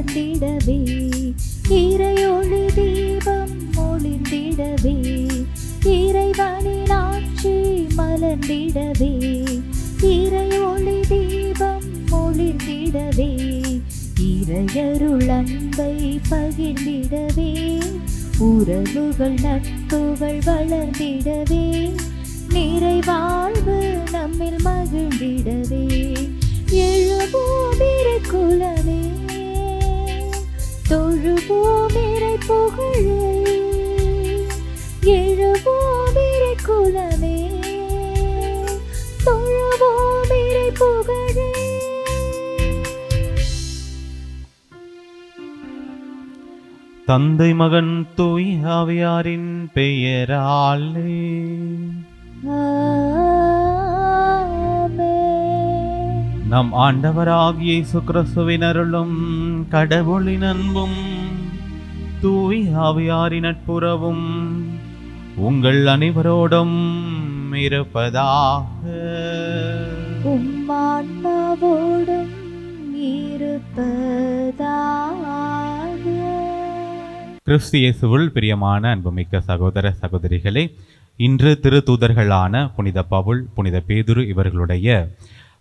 மலர்ந்திடவே, இறையொளி தீபம் ஒளிர்ந்திடவே, இறைவனின் ஆட்சி மலர்ந்திடவே, இறையொளி தீபம் ஒளிர்ந்திடவே, இறையருள் அன்பை பகிர்ந்திடவே, உறவுகள் நட்புகள் வளர்ந்திடவே, நிறைவாழ்வு நம்மில் மகிழ்ந்திடவே, எழுவோம் இறை குலமே, தொழுவோம் இறை புகழை, எழுவோம் இறை குலமே, தொழுவோம் இறை புகழை. தந்தை மகன் தூய் ஆவியாரின் பெயராலே நம் ஆண்டவராகிய இயேசு கிறிஸ்துவின் அருளும் கடவுளின் அன்பும் தூய் ஆவியாரின் நட்புறவும் உங்கள் அனைவரோடும் இருப்பதாக. உம்மான்மாவோடும் இருப்பதாக. கிறிஸ்து இயேசுவில் பிரியமான அன்புமிக்க சகோதர சகோதரிகளே, இன்று திருத்தூதர்களான புனித பவுல், புனித பேதுரு இவர்களுடைய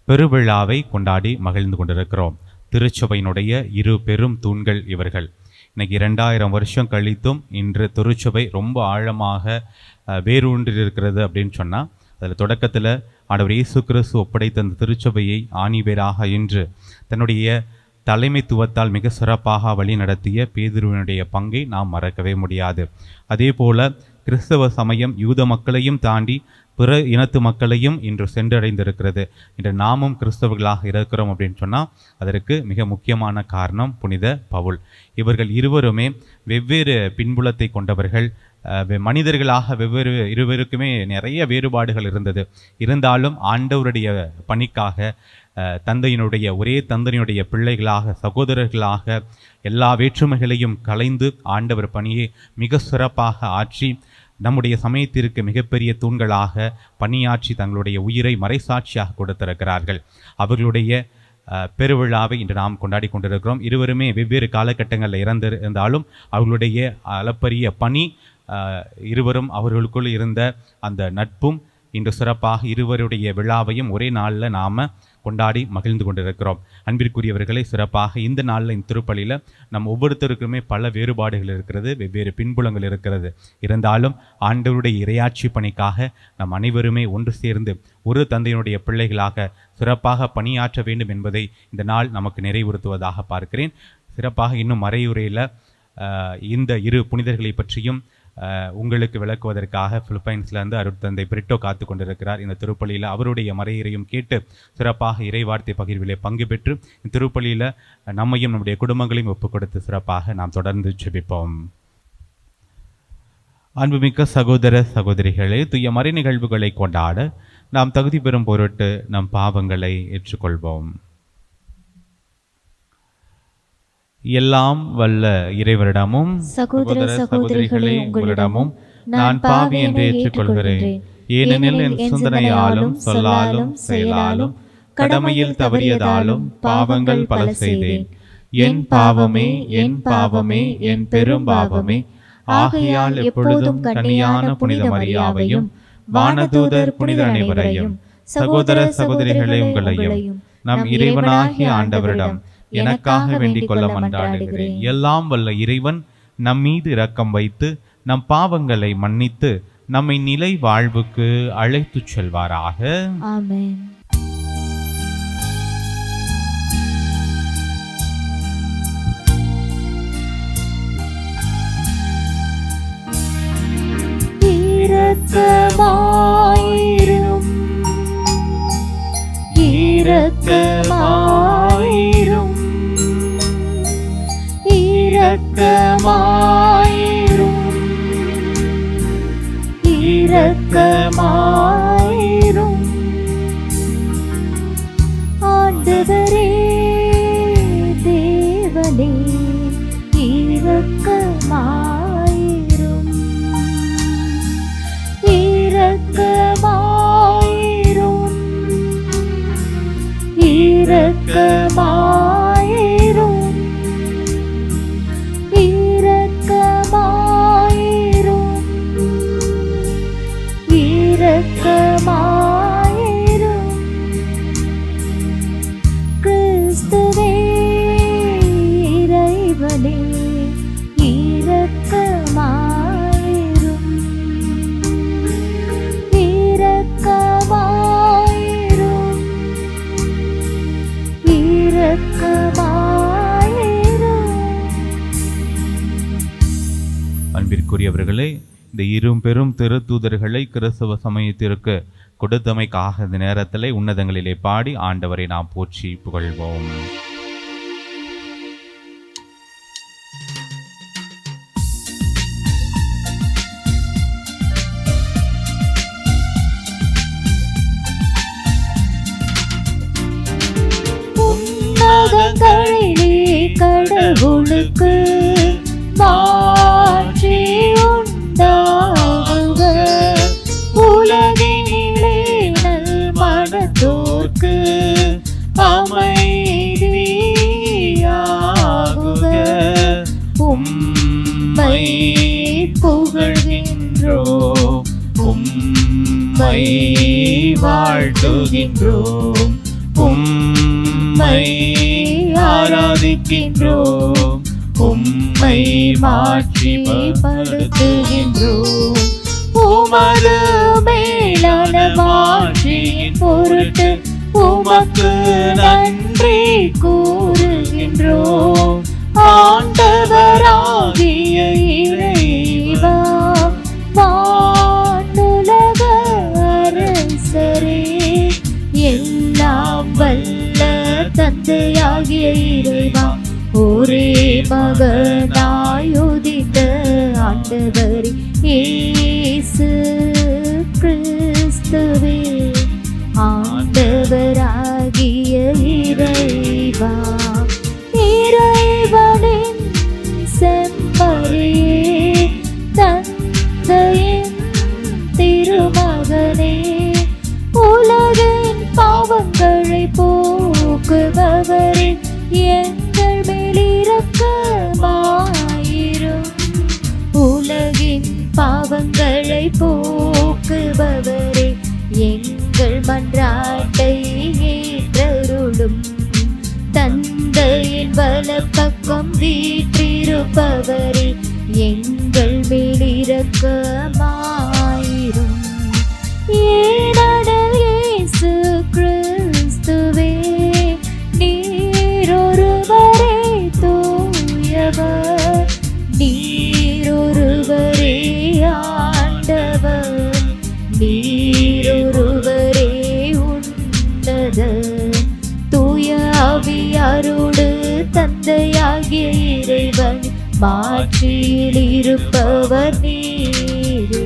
பெருவிழாவை கொண்டாடி மகிழ்ந்து கொண்டிருக்கிறோம். திருச்சபையினுடைய இரு பெரும் தூண்கள் இவர்கள். இன்னைக்கு 2000 வருஷம் கழித்தும் இன்று திருச்சபை ரொம்ப ஆழமாக வேரூன்றிருக்கிறது அப்படின்னு சொன்னால், அதில் தொடக்கத்தில் ஆண்டவர் இயேசு கிறிஸ்து ஒப்படைத்த அந்த திருச்சபையை ஆணிவேராக இன்று தன்னுடைய தலைமைத்துவத்தால் மிக சிறப்பாக வழி நடத்திய பேதுருவினுடைய பங்கை நாம் மறக்கவே முடியாது. அதே போல கிறிஸ்தவ சமயம் யூத மக்களையும் தாண்டி பிற இனத்து மக்களையும் இன்று சென்றடைந்திருக்கிறது. இன்று நாமும் கிறிஸ்தவர்களாக இருக்கிறோம் அப்படின்னு சொன்னால் அதற்கு மிக முக்கியமான காரணம் புனித பவுல். இவர்கள் இருவருமே வெவ்வேறு பின்புலத்தை கொண்டவர்கள். மனிதர்களாக இருவருக்குமே நிறைய வேறுபாடுகள் இருந்தது. இருந்தாலும் ஆண்டவருடைய பணிக்காக ஒரே தந்தையினுடைய பிள்ளைகளாக, சகோதரர்களாக எல்லா வேற்றுமைகளையும் கலைந்து ஆண்டவர் பணியை மிக சிறப்பாக ஆற்றி நம்முடைய சமயத்திற்கு மிகப்பெரிய தூண்களாக பணியாற்றி தங்களுடைய உயிரை மறைசாட்சியாக கொடுத்திருக்கிறார்கள். அவர்களுடைய பெருவிழாவை இன்று நாம் கொண்டாடி கொண்டிருக்கிறோம். இருவருமே வெவ்வேறு காலகட்டங்களில் இருந்தாலும் அவர்களுடைய அளப்பரிய பணி, இருவரும் அவர்களுக்குள் இருந்த அந்த நட்பும் இன்று சிறப்பாக இருவருடைய விழாவையும் ஒரே நாளில் நாம் கொண்டாடி மகிழ்ந்து கொண்டிருக்கிறோம். அன்பிற்குரியவர்களை, சிறப்பாக இந்த நாளில் இந்த திருப்பலியில் நம் ஒவ்வொருத்தருக்குமே பல வேறுபாடுகள் இருக்கிறது, வெவ்வேறு பின்புலங்கள் இருக்கிறது. இருந்தாலும் ஆண்டவருடைய இறையாட்சி பணிக்காக நம் அனைவருமே ஒன்று சேர்ந்து ஒரு தந்தையினுடைய பிள்ளைகளாக சிறப்பாக பணியாற்ற வேண்டும் என்பதை இந்த நாள் நமக்கு நிறைவுறுத்துவதாக பார்க்கிறேன். சிறப்பாக இன்னும் மறையுரையில் இந்த இரு புனிதர்களை பற்றியும் உங்களுக்கு விளக்குவதற்காக பிலிப்பைன்ஸ்லேருந்து அருட்தந்தை பிரிட்டோ காத்து கொண்டிருக்கிறார். இந்த திருப்பலியில் அவருடைய மறையுரையும் கேட்டு சிறப்பாக இறைவார்த்தை பகிர்விலே பங்கு பெற்று இந்த திருப்பலியில் நம்மையும் நம்முடைய குடும்பங்களையும் ஒப்புக் கொடுத்து சிறப்பாக நாம் தொடர்ந்து ஜெபிப்போம். அன்புமிக்க சகோதர சகோதரிகளே, தூய மறை நிகழ்வுகளை கொண்டாட நாம் தகுதி பெறும் பொருட்டு நம் பாவங்களை ஏற்றுக்கொள்வோம். எல்லாம் வல்ல இறைவரிடமும் சகோதர சகோதரிகளே உங்களிடமும் நான் பாவி என்று ஏற்றுக்கொள்கிறேன். ஏனெனில் என் சிந்தனையாலும் சொல்லாலும் செயலாலும் கடமையில் தவறியதாலும் பாவங்கள் பல செய்தேன். என் பாவமே, என் பாவமே, என் பெரும் பாவமே. ஆகையால் எப்பொழுதும் கன்னியான புனித மரியாவையும் வானதூதர் புனித அனைவரையும் சகோதர சகோதரிகளே உங்களையும் நம் இறைவனாகிய ஆண்டவரிடம் எனக்காக வேண்டிக் கொள்ள மன்றாடுகிறேன். எல்லாம் வல்ல இறைவன் நம் மீது இரக்கம் வைத்து நம் பாவங்களை மன்னித்து நம்மை நிலை வாழ்வுக்கு அழைத்துச் செல்வாராக. ஆமென். இரக்கமாயிரும், இரக்கமாயிரும், இரக்கமாயிரும், இரக்கமாயிரும். ஆண்டவரே தேவனே இரக்கமாயிரும், இரக்கமாயிரும், இரக்கமாயிரும். இரக்கமாயிரும் இரக்கமாயிரும் இரக்கமாயிரும். அன்பிற்குரியவர்களே, இந்த இரும் பெரும் திருத்தூதர்களை கிறிஸ்தவ சமயத்திற்கு கொடுத்தமைக்காக இந்த நேரத்திலே உன்னதங்களிலே பாடி ஆண்டவரை நாம் போற்றி புகழ்வோம். உன்னதங்களிலே கடவுளுக்கு மாற்றி உண்டாகுக. உலகினிலே நல் மனத்தோர்க்கு அமைதியாகுக. உம்மை புகழ்கின்றோம், உம்மை வாழ்த்துகின்றோம், உம்மை ஆராதிக்கின்றோம், உம்மை மாட்சிப்படுத்துகின்றோம். உமது மேலான மாட்சியின் பொருட்டு உமக்கு நன்றி கூறுகின்றோம். ஆண்டவராகிய இறைவா, வானுலக அரசரே, எல்லாம் வல்ல தந்தையாகிய இறைவா, ஒரே மகனாய் உதித்த ஆண்டவர் இயேசு கிறிஸ்துவே, ஆண்டவராகிய இறைவா, இறைவனின் செம்மறியே, தந்தையின் திருமகனே, உலகின் பாவங்களை போக்குபவரே, எங்கள் மேல் இரக்கமாயிரும். உலகின் பாவங்களை போக்குபவரே, எங்கள் மன்றாட்டை ஏற்றருளும். தந்தையின் வலப்பக்கம் வீற்றிருப்பவரே, எங்கள் மேல் இரக்கமாயிரும். ஏனெனில் இயேசு கிறிஸ்துவே, நீரொருவரே தூயவர், நீரொருவரே ஆண்டவர், நீரொருவரே உன்னதர். தூய ஆவியாரோடு தந்தையாகிய இறைவன் மாட்சியில் இருப்பவர் நீரே.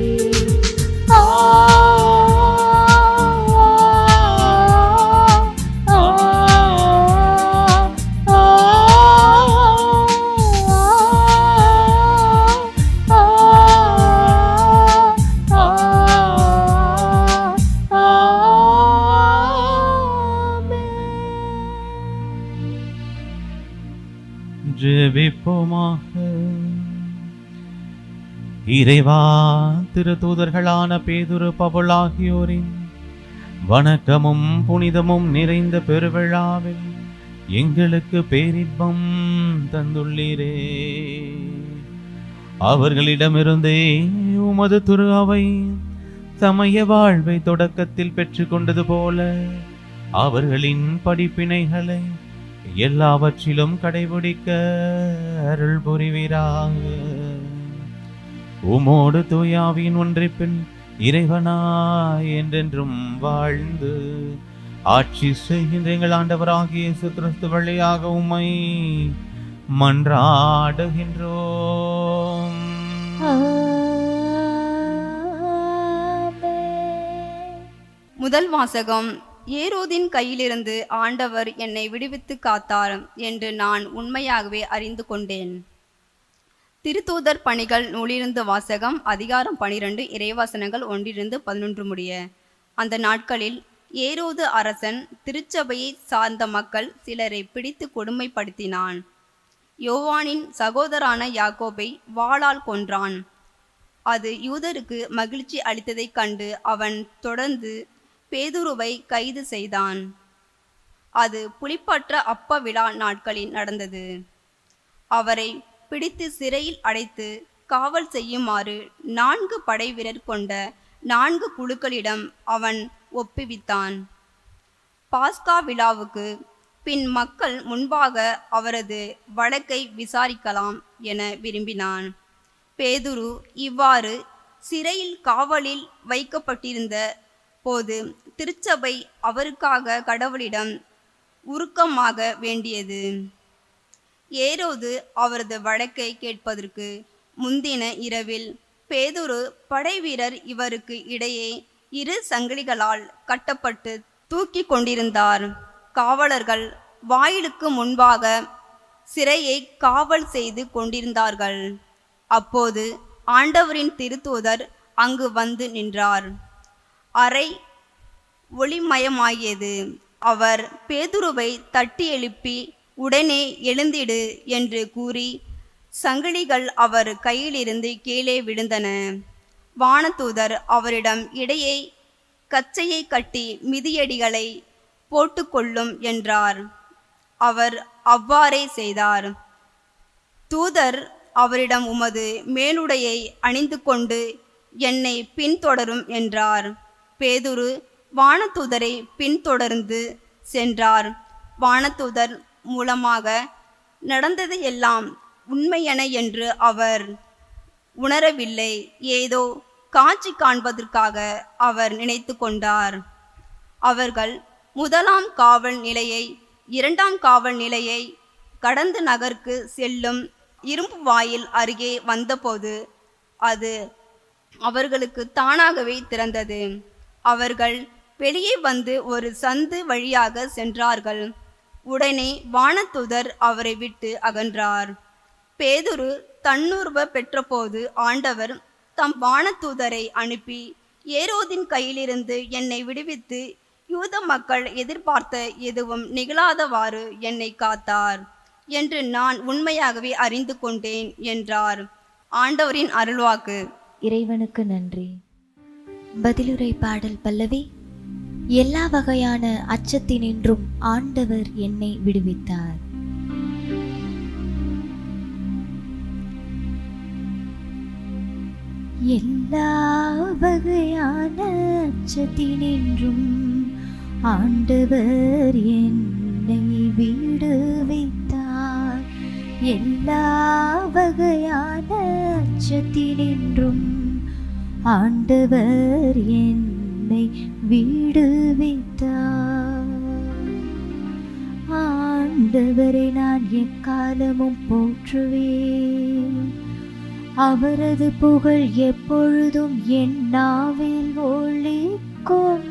ஜெபிப்போமாக. இறைவா, திருத்தூதர்களான பேதுரு, பவுல் ஆகியோரின் வணக்கமும் புனிதமும் நிறைந்த பெருவிழாவில் எங்களுக்கு பேரின்பம் தந்துள்ளீரே. அவர்களிடமிருந்தே உமது திரு அவை சமய வாழ்வை தொடக்கத்தில் பெற்றுக்கொண்டது போல அவர்களின் படிப்பினைகளை எல்லாவற்றிலும் கடைபிடிக்க அருள் புரிவீராக. உமோடு தூயாவின் ஒன்றிப்பின் இறைவனாய் என்றென்றும் வாழ்ந்து ஆட்சி செய்கின்ற எங்கள் ஆண்டவராகிய இயேசு கிறிஸ்து வழியாக உம்மை மன்றாடுகின்றோம். முதல் வாசகம். ஏரோதின் கையிலிருந்து ஆண்டவர் என்னை விடுவித்து காத்தார் என்று நான் உண்மையாகவே அறிந்து கொண்டேன். திருத்தூதர் பணிகள் நூலிருந்து வாசகம். அதிகாரம் 12, இறைவாசனங்கள் 1-11 முடிய. அந்த நாட்களில் ஏரோது அரசன் திருச்சபையை சார்ந்த மக்கள் சிலரை பிடித்து கொடுமைப்படுத்தினான். யோவானின் சகோதரான யாக்கோபை வாளால் கொன்றான். அது யூதருக்கு மகிழ்ச்சி அளித்ததைக் கண்டு அவன் தொடர்ந்து பேதுருவை கைது செய்தான். அது புளிப்பற்ற அப்ப விழா நாட்களில் நடந்தது. அவரை பிடித்து சிறையில் அடைத்து காவல் செய்யுமாறு 4 படைவீரர் கொண்ட 4 குழுக்களிடம் அவன் ஒப்புவித்தான். பாஸ்கா விழாவுக்கு பின் மக்கள் முன்பாக அவரது வழக்கை விசாரிக்கலாம் என விரும்பினான். பேதுரு இவ்வாறு சிறையில் காவலில் வைக்கப்பட்டிருந்த போது திருச்சபை அவருக்காக கடவுளிடம் உருக்கமாக வேண்டியது. ஏரோது அவரது வழக்கை கேட்பதற்கு முந்தின இரவில் பேதுரு படைவீரர் இவருக்கு இடையே 2 சங்கிலிகளால் கட்டப்பட்டு தூக்கி கொண்டிருந்தார். காவலர்கள் வாயிலுக்கு முன்பாக சிறையை காவல் செய்து கொண்டிருந்தார்கள். அப்போது ஆண்டவரின் திருத்தூதர் அங்கு வந்து நின்றார். அறை ஒளிமயமாகியது. அவர் பேதுருவை தட்டி எழுப்பி, உடனே எழுந்திடு என்று கூறி சங்கிலிகள் அவர் கையிலிருந்து கீழே விழுந்தன. வானதூதர் அவரிடம் இடையே கச்சையை கட்டி மிதியடிகளை போட்டுக்கொள்ளும் என்றார். அவர் அவ்வாறே செய்தார். தூதர் அவரிடம் உமது மேலுடையை அணிந்து கொண்டு என்னை பின்தொடரும் என்றார். பேதுரு வானதூதரை பின்தொடர்ந்து சென்றார். வானதூதர் மூலமாக நடந்ததையெல்லாம் உண்மையென என்று அவர் உணரவில்லை. ஏதோ காட்சி காண்பதற்காக அவர் நினைத்து கொண்டார். அவர்கள் 1ஆம் காவல் நிலையை 2ஆம் காவல் நிலையை கடந்து நகருக்கு செல்லும் இரும்பு வாயில் அருகே வந்தபோது அது அவர்களுக்கு தானாகவே திறந்தது. அவர்கள் வெளியே வந்து ஒரு சந்து வழியாக சென்றார்கள். உடனே வானதூதர் அவரை விட்டு அகன்றார். பேதுரு தன்னுருவ பெற்றபோது ஆண்டவர் தம் வானதூதரை அனுப்பி, ஏரோதின் கையிலிருந்து என்னை விடுவித்து யூத மக்கள் எதிர்பார்த்த எதுவும் நிகழாதவாறு என்னை காத்தார் என்று நான் உண்மையாகவே அறிந்து கொண்டேன் என்றார். ஆண்டவரின் அருள்வாக்கு. இறைவனுக்கு நன்றி. பதிலுரை பாடல் பல்லவி. எல்லா வகையான அச்சத்தினின்றும் ஆண்டவர் என்னை விடுவித்தார். எல்லா வகையான அச்சத்தினின்றும் ஆண்டவர் என்னை விடுவித்தார். எல்லா வகையான அச்சத்தினின்றும் ஆண்டவர் என்னை விடுவித்தார். ஆண்டவரை நான் எக்காலமும் போற்றுவேன். அவரது புகழ் எப்பொழுதும் என் நாவில் ஒலிக்கும்.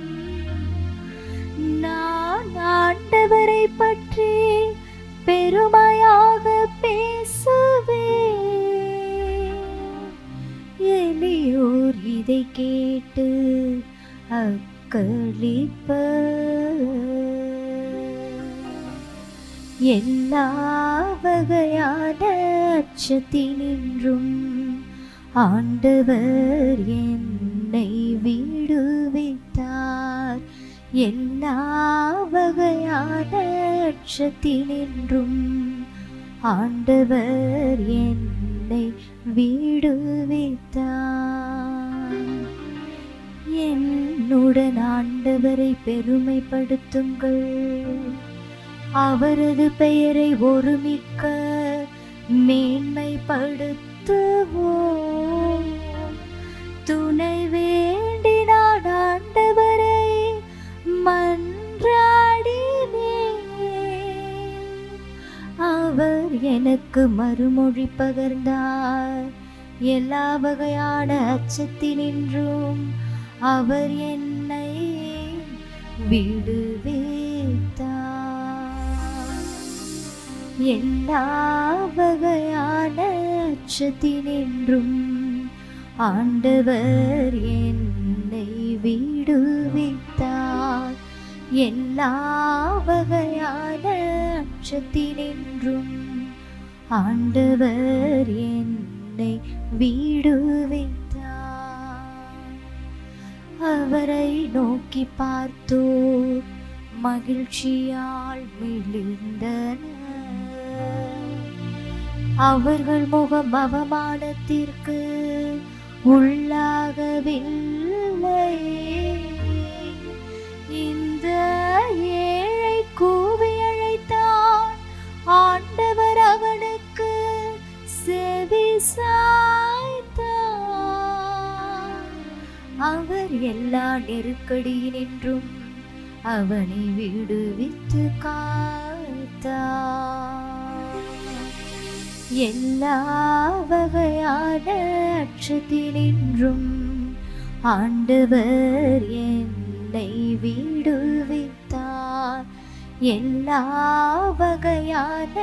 நான் ஆண்டவரை பற்றி பெருமையாக பேசுவேன். எளியோர் இதை கேட்டு அக்களிப்பர். எல்லா வகையான அச்சத்தினின்றும் ஆண்டவர் என்னை விடுவித்தார். எல்லா வகையான அச்சத்தினின்றும் ஆண்டவர் என்னை விடுவித்தார். என்னுடன் ஆண்டவரை பெருமைப்படுத்துங்கள். அவரது பெயரை ஒருமிக்க மேன்மைப்படுத்துவோம். துணை வேண்டி நான் ஆண்டவரை மன்றாடினேன். அவர் எனக்கு மறுமொழி பகர்ந்தார். எல்லா வகையான அச்சத்தினின்றும் அவர் என்னை விடுவித்தார். எல்லா வகையான அச்சத்தினின்றும் ஆண்டவர் என்னை விடுவித்தார். எல்லா வகையான அச்சத்தினின்றும் ஆண்டவர் என்னை விடுவித்தார். அவரை நோக்கி பார்த்தோர் மகிழ்ச்சியால் மிளிர்ந்தனர். அவர்கள் முகம் அவமானத்திற்கு உள்ளாகவில்லை. இந்த ஏழை கூவி அழைத்தான், ஆண்டவர் அவனுக்கு செவி சாய்த்தார். அவர் எல்லா நெருக்கடியினின்றும் அவனை விடுவித்து காத்தார். எல்லா வகையான அச்சத்தினின்றும் ஆண்டவர் என்னை விடுவித்தார். எல்லா வகையான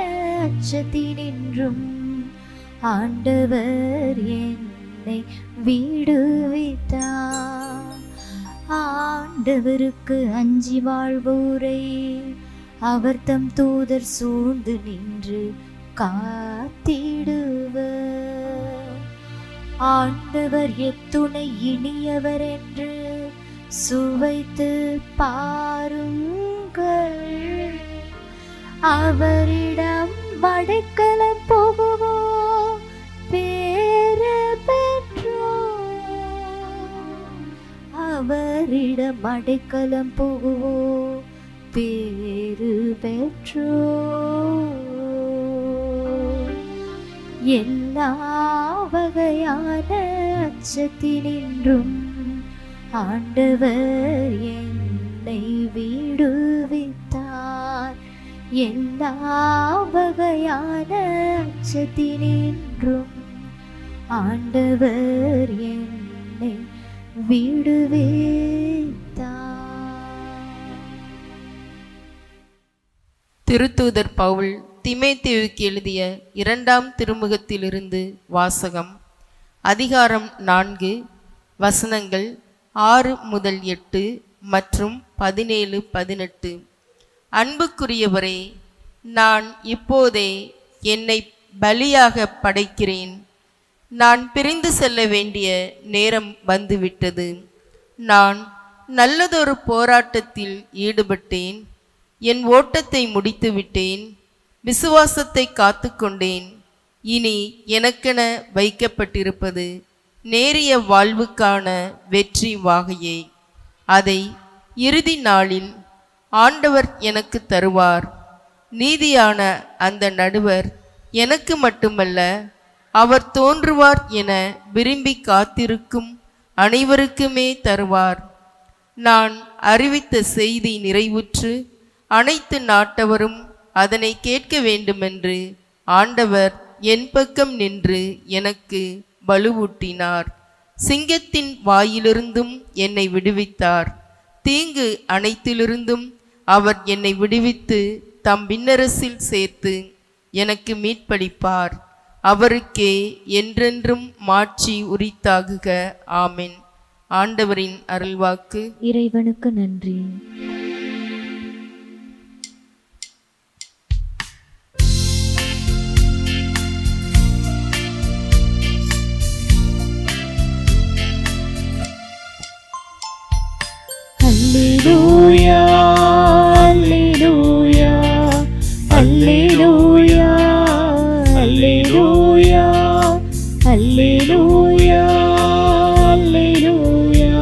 அச்சத்தினின்றும் ஆண்டவர் என்னை விடுவித்தார். ஆண்டவருக்கு அஞ்சி வாழ்வோரை அவர் தம் தூதர் சூழ்ந்து நின்று காத்திடுவர். ஆண்டவர் எத்துணை இனியவர் என்று சுவைத்து பாருங்கள். அவரிடம் அடைக்கலம் புகுவோம் பேறு பெற்றோம். அவரிடம் அடைக்கலம் புகுவோம் பேறு பெற்றோம். எல்லா வகையான அச்சத்தினின்றும் ஆண்டவர் என்னை விடுவித்தார். எல்லா வகையான அச்சத்தினின்றும் ஆண்டவர் என்னை விடுவித்தார். திருத்தூதர் பவுல் தீமோத்தேயுவுக்கு எழுதிய 2ஆம் திருமுகத்திலிருந்து வாசகம். அதிகாரம் 4, வசனங்கள் 6 முதல் 8 மற்றும் 17, 18. அன்புக்குரியவரே, நான் இப்போதே என்னை பலியாக படைக்கிறேன். நான் பிரிந்து செல்ல வேண்டிய நேரம் வந்துவிட்டது. நான் நல்லதொரு போராட்டத்தில் ஈடுபட்டேன். என் ஓட்டத்தை முடித்து விட்டேன். விசுவாசத்தை காத்து கொண்டேன். இனி எனக்கென வைக்கப்பட்டிருப்பது நேரிய வாழ்வுக்கான வெற்றி வாகையே. அதை இறுதி நாளில் ஆண்டவர் எனக்கு தருவார். நீதியான அந்த நடுவர் எனக்கு மட்டுமல்ல, அவர் தோன்றுவார் என விரும்பி காத்திருக்கும் அனைவருக்குமே தருவார். நான் அறிவித்த செய்தி நிறைவுற்று அனைத்து நாட்டவரும் அதனை கேட்க வேண்டுமென்று ஆண்டவர் என் பக்கம் நின்று எனக்கு வலுவூட்டினார். சிங்கத்தின் வாயிலிருந்தும் என்னை விடுவித்தார். தீங்கு அனைத்திலிருந்தும் அவர் என்னை விடுவித்து தம் விண்ணரசில் சேர்த்து எனக்கு மீட்பளிப்பார். அவருக்கே என்றென்றும் மாட்சி உரித்தாகுக. ஆமென். ஆண்டவரின் அருள்வாக்கு. இறைவனுக்கு நன்றி. Alleluia, Alleluia, Alleluia, Alleluia, Alleluia, Alleluia,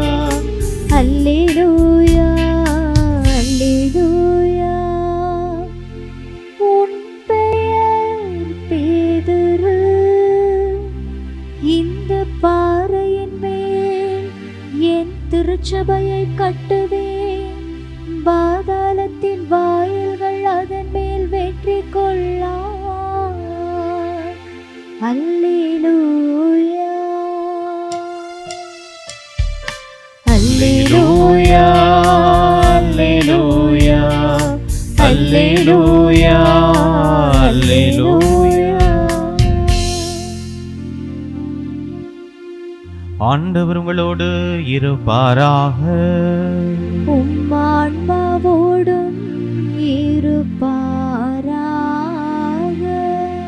Alleluia, Alleluia. உன் பெயர் பேதுரு, இந்த பாறையின் மேல் என் திருச்சபையை கட்டுவேன். பாதாளத்தின் வாயில்கள் அதன் மேல் வெற்றி கொள்ளார். அல்லேலூயா, அல்லேலூயா, அல்லேலூயா, அல்லேலூயா, அல்லேலூயா. ஆண்டவர் உங்களோடு இருப்பாராக. உம் ஆன்மாவோடும் இருப்பாராக.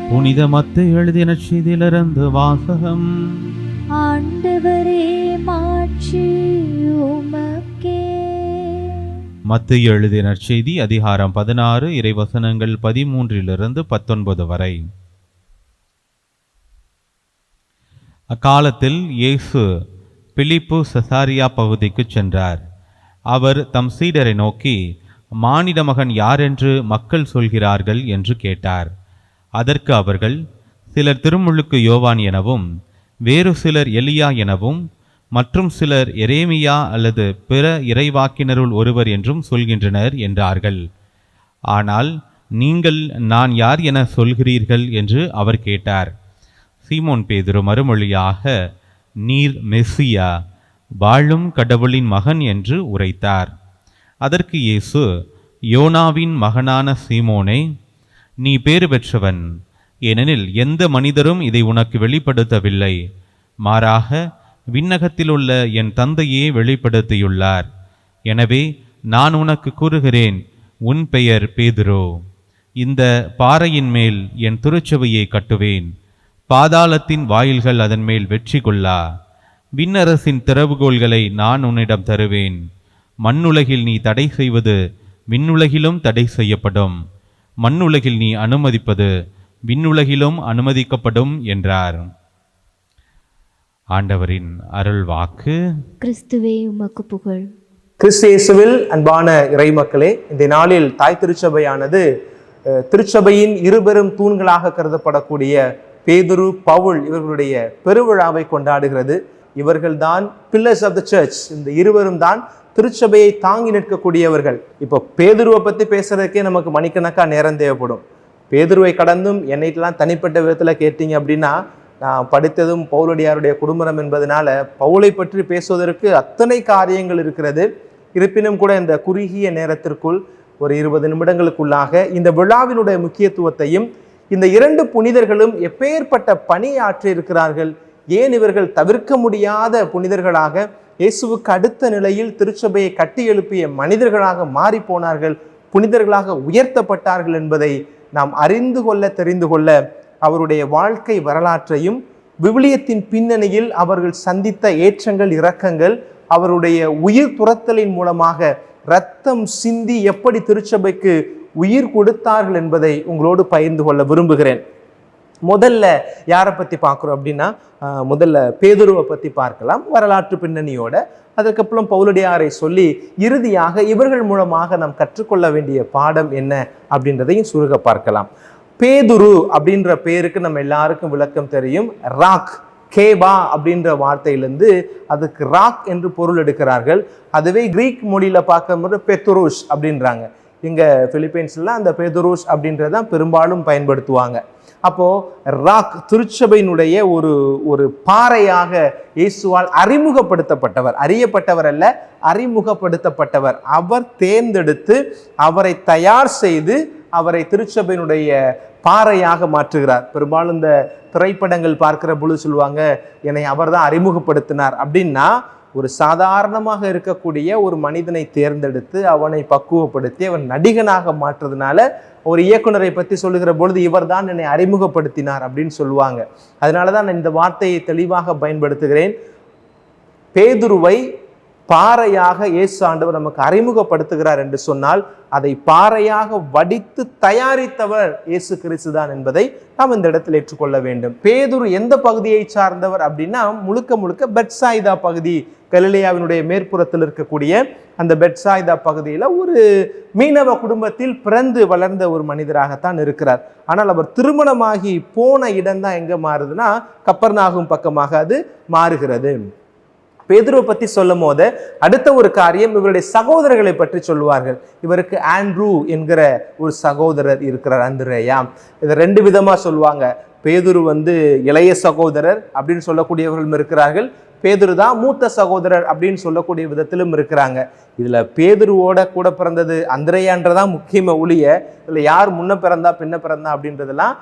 புனித மத்தேயு எழுதிய நற்செய்தியிலிருந்து வாசகம். ஆண்டவரே, மாட்சி உமக்கே. மத்தேயு எழுதிய நற்செய்தி அதிகாரம் 16 இறைவசனங்கள் 13 முதல் 19 வரை. அக்காலத்தில் இயேசு பிலிப்பு செசாரியா பகுதிக்கு சென்றார். அவர் தம் சீடரை நோக்கி, மானிட மகன் யாரென்று மக்கள் சொல்கிறார்கள் என்று கேட்டார். அதற்கு அவர்கள், சிலர் திருமுழுக்கு யோவான் எனவும், வேறு சிலர் எலியா எனவும், மற்றும் சிலர் எரேமியா அல்லது பிற இறைவாக்கினருள் ஒருவர் என்றும் சொல்கின்றனர் என்றார்கள். ஆனால் நீங்கள் நான் யார் என சொல்கிறீர்கள் என்று அவர் கேட்டார். சீமோன் பேதுரு மறுமொழியாக, நீர் மெஸ்ஸியா, வாழும் கடவுளின் மகன் என்று உரைத்தார். அதற்கு இயேசு, யோனாவின் மகனான சீமோனே, நீ பேறு பெற்றவன், ஏனெனில் எந்த மனிதரும் இதை உனக்கு வெளிப்படுத்தவில்லை, மாறாக விண்ணகத்திலுள்ள என் தந்தையே வெளிப்படுத்தியுள்ளார். எனவே நான் உனக்கு கூறுகிறேன், உன் பெயர் பேதுரு. இந்த பாறையின் மேல் என் திருச்சபையை கட்டுவேன், பாதாளத்தின் வாயில்கள் அதன் மேல் வெற்றி கொள்ளா. விண்ணரசின் திறவுகோல்களை நான் உன்னிடம் தருவேன். மண்ணுலகில் நீ தடை செய்வது விண்ணுலகிலும் தடை செய்யப்படும், மண்ணுலகில் நீ அனுமதிப்பது விண்ணுலகிலும் அனுமதிக்கப்படும் என்றார். ஆண்டவரின் அருள் வாக்கு. கிறிஸ்துவே உமக்கு புகழ். கிறிஸ்து இயேசுவில் அன்பான இறைமக்களே, இந்த நாளில் தாய் திருச்சபையானது திருச்சபையின் இருபெரும் தூண்களாக கருதப்படக்கூடிய பேதுரு, பவுல் இவர்களுடைய பெருவிழாவை கொண்டாடுகிறது. இவர்கள்தான் பில்லர்ஸ் ஆஃப் த சர்ச். இந்த இருவரும் தான் திருச்சபையை தாங்கி நிற்கக்கூடியவர்கள். இப்போ பேதுருவை பற்றி பேசுறதுக்கே நமக்கு மணிக்கணக்காக நேரம் தேவைப்படும். பேதுருவை கடந்தும் என்னைட்டெல்லாம் தனிப்பட்ட விதத்தில் கேட்டீங்க அப்படின்னா, நான் படித்ததும் பவுலடியாருடைய குடும்பம் என்பதனால பவுலை பற்றி பேசுவதற்கு அத்தனை காரியங்கள் இருக்கிறது. இருப்பினும் கூட இந்த குறுகிய நேரத்திற்குள் ஒரு 20 நிமிடங்களுக்குள்ளாக இந்த விழாவினுடைய முக்கியத்துவத்தையும், இந்த இரண்டு புனிதர்களும் எப்பேற்பட்ட பணியாற்றி இருக்கிறார்கள், ஏன் இவர்கள் தவிர்க்க முடியாத புனிதர்களாக இயேசுவுக்கு அடுத்த நிலையில் திருச்சபையை கட்டி எழுப்பிய மனிதர்களாக மாறி போனார்கள், புனிதர்களாக உயர்த்தப்பட்டார்கள் என்பதை நாம் அறிந்து கொள்ள, தெரிந்து கொள்ள அவருடைய வாழ்க்கை வரலாற்றையும், விவிலியத்தின் பின்னணியில் அவர்கள் சந்தித்த ஏற்றங்கள் இரக்கங்கள், அவருடைய உயிர் துறத்தலின் மூலமாக இரத்தம் சிந்தி எப்படி திருச்சபைக்கு உயிர் கொடுத்தார்கள் என்பதை உங்களோடு பகிர்ந்து கொள்ள விரும்புகிறேன். முதல்ல யாரை பற்றி பார்க்குறோம் அப்படின்னா, முதல்ல பேதுருவை பற்றி பார்க்கலாம் வரலாற்று பின்னணியோட. அதற்கப்புறம் பவுலடியாரை சொல்லி இறுதியாக இவர்கள் மூலமாக நாம் கற்றுக்கொள்ள வேண்டிய பாடம் என்ன அப்படின்றதையும் சுருக பார்க்கலாம். பேதுரு அப்படின்ற பேருக்கு நம்ம எல்லாருக்கும் விளக்கம் தெரியும். ராக், கேபா அப்படின்ற வார்த்தையிலிருந்து அதுக்கு ராக் என்று பொருள் எடுக்கிறார்கள். அதுவே கிரீக் மொழியில பார்க்கும்போது பெத்துருஷ் அப்படின்றாங்க. இங்க பிலிப்பைன்ஸ்லாம் அந்த பெதுருஷ் அப்படின்றதான் பெரும்பாலும் பயன்படுத்துவாங்க. அப்போ ராக் திருச்சபையினுடைய ஒரு பாறையாக இயேசுவால் அறிமுகப்படுத்தப்பட்டவர், அறியப்பட்டவர் அல்ல, அறிமுகப்படுத்தப்பட்டவர். அவர் தேர்ந்தெடுத்து அவரை தயார் செய்து அவரை திருச்சபையினுடைய பாறையாக மாற்றுகிறார். பெரும்பாலும் இந்த திரைப்படங்கள் பார்க்கிற பொழுது சொல்லுவாங்க, என்னை அவர் தான் அறிமுகப்படுத்தினார் அப்படின்னா, ஒரு சாதாரணமாக இருக்கக்கூடிய ஒரு மனிதனை தேர்ந்தெடுத்து அவனை பக்குவப்படுத்தி அவன் நடிகனாக மாற்றுறதுனால ஒரு இயக்குனரை பற்றி சொல்லுகிற பொழுது இவர் தான் என்னை அறிமுகப்படுத்தினார் அப்படின்னு சொல்லுவாங்க. அதனால தான் நான் இந்த வார்த்தையை தெளிவாக பயன்படுத்துகிறேன். பேதுருவை பாறையாக இயேசு ஆண்டவர் நமக்கு அறிமுகப்படுத்துகிறார் என்று சொன்னால் அதை பாறையாக வடித்து தயாரித்தவர் இயேசு கிறிஸ்து தான் என்பதை நாம் இந்த இடத்தில் ஏற்றுக்கொள்ள வேண்டும். பேதுரு எந்த பகுதியை சார்ந்தவர் அப்படின்னா, முழுக்க முழுக்க பெத்சாய்தா பகுதி, கலிலேயாவினுடைய மேற்புறத்தில் இருக்கக்கூடிய அந்த பெத்சாய்தா பகுதியில் ஒரு மீனவ குடும்பத்தில் பிறந்து வளர்ந்த ஒரு மனிதராகத்தான் இருக்கிறார். ஆனால் அவர் திருமணமாகி போன இடம் தான் எங்கே மாறுதுன்னா, கப்பர்நாகும் பக்கமாக அது மாறுகிறது. பேதுருவை பற்றி சொல்லும் போது அடுத்த ஒரு காரியம், இவருடைய சகோதரர்களை பற்றி சொல்லுவார்கள். இவருக்கு ஆண்ட்ரூ என்கிற ஒரு சகோதரர் இருக்கிறார், அந்திரேயா. இதை ரெண்டு விதமாக சொல்லுவாங்க. பேதுரு இளைய சகோதரர் அப்படின்னு சொல்லக்கூடியவர்களும் இருக்கிறார்கள், பேதுரு தான் மூத்த சகோதரர் அப்படின்னு சொல்லக்கூடிய விதத்திலும் இருக்கிறாங்க. இதுல பேதுருவோட கூட பிறந்தது அந்திரேயான்றதான் முக்கியமா ஒழிய இதுல யார் முன்ன பிறந்தா பின்ன பிறந்தா அப்படின்றதெல்லாம்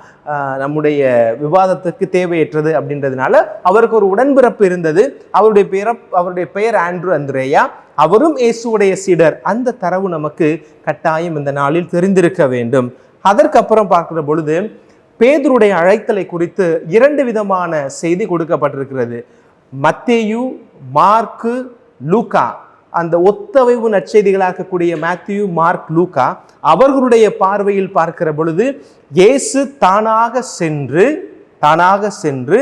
நம்முடைய விவாதத்துக்கு தேவையற்றது. அப்படின்றதுனால அவருக்கு ஒரு உடன்பிறப்பு இருந்தது. அவருடைய பெயர் ஆண்ட்ரூ அந்திரேயா. அவரும் இயேசுவுடைய சீடர். அந்த தரவு நமக்கு கட்டாயம் இந்த நாளில் தெரிந்திருக்க வேண்டும். அதற்கப்புறம் பார்க்கிற பொழுது பேதுருடைய அழைத்தலை குறித்து 2 விதமான செய்தி கொடுக்கப்பட்டிருக்கிறது. மத்தேயு, மார்க்கு, லூக்கா, அந்த ஒத்தவைவு நற்செய்திகளாக இருக்கக்கூடிய மேத்யூ, மார்க், லூக்கா, அவர்களுடைய பார்வையில் பார்க்கிற பொழுது இயேசு தானாக சென்று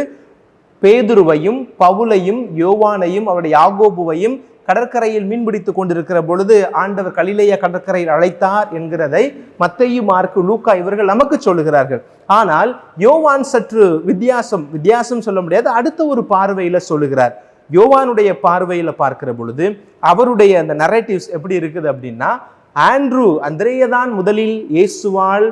பேதுருவையும் பவுலையும் யோவானையும் அவருடைய யாக்கோபுவையும் கடற்கரையில் மீன்பிடித்து கொண்டிருக்கிற பொழுது ஆண்டவர் கலிலேயா கடற்கரையில் அழைத்தார் என்கிறதை மத்தேயு, மார்க்கு, லூக்கா இவர்கள் நமக்கு சொல்லுகிறார்கள். ஆனால் யோவான் சற்று வித்தியாசம் சொல்ல முடியாது, அடுத்த ஒரு பார்வையில சொல்லுகிறார். யோவானுடைய பார்வையில பார்க்கிற பொழுது அவருடைய அந்த நரேட்டிவ்ஸ் எப்படி இருக்குது அப்படின்னா, ஆண்ட்ரூ, அந்திரேயதான் முதலில் இயேசுவால்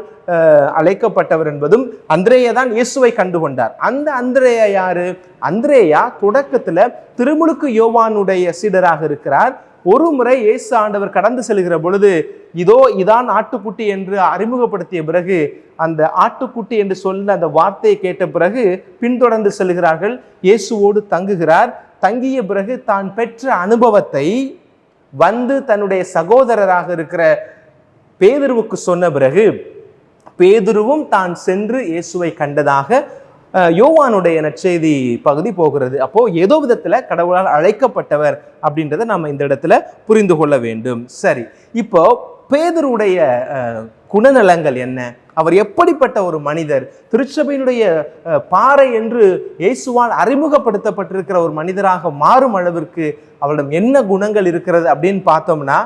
அழைக்கப்பட்டவர் என்பதும் அந்திரேயதான் இயேசுவை கண்டுகொண்டார். அந்த அந்திரேயா யாரு? அந்திரேயா தொடக்கத்துல திருமுழுக்கு யோவானுடைய சீடராக இருக்கிறார். ஒரு முறை இயேசு ஆண்டவர் கடந்து செல்கிற பொழுது இதோ இதான் ஆட்டுக்குட்டி என்று அறிமுகப்படுத்திய பிறகு அந்த ஆட்டுக்குட்டி என்று சொன்ன அந்த வார்த்தையை கேட்ட பிறகு பின்தொடர்ந்து செல்கிறார்கள். இயேசுவோடு தங்குகிறார். தங்கிய பிறகு தான் பெற்ற அனுபவத்தை வந்து தன்னுடைய சகோதரராக இருக்கிற பேதுருவுக்கு சொன்ன பிறகு பேதுருவும் தான் சென்று இயேசுவை கண்டதாக யோவானுடைய நற்செய்தி பகுதி போகிறது. அப்போ ஏதோ விதத்துல கடவுளால் அழைக்கப்பட்டவர் அப்படின்றத நம்ம இந்த இடத்துல புரிந்து கொள்ள வேண்டும். சரி, இப்போ பேதுருடைய குணநலங்கள் என்ன? அவர் எப்படிப்பட்ட ஒரு மனிதர்? திருச்சபையினுடைய பாறை என்று இயேசுவால் அறிமுகப்படுத்தப்பட்டிருக்கிற ஒரு மனிதராக மாறும் அளவிற்கு அவரிடம் என்ன குணங்கள் இருக்கிறது அப்படின்னு பார்த்தோம்னா,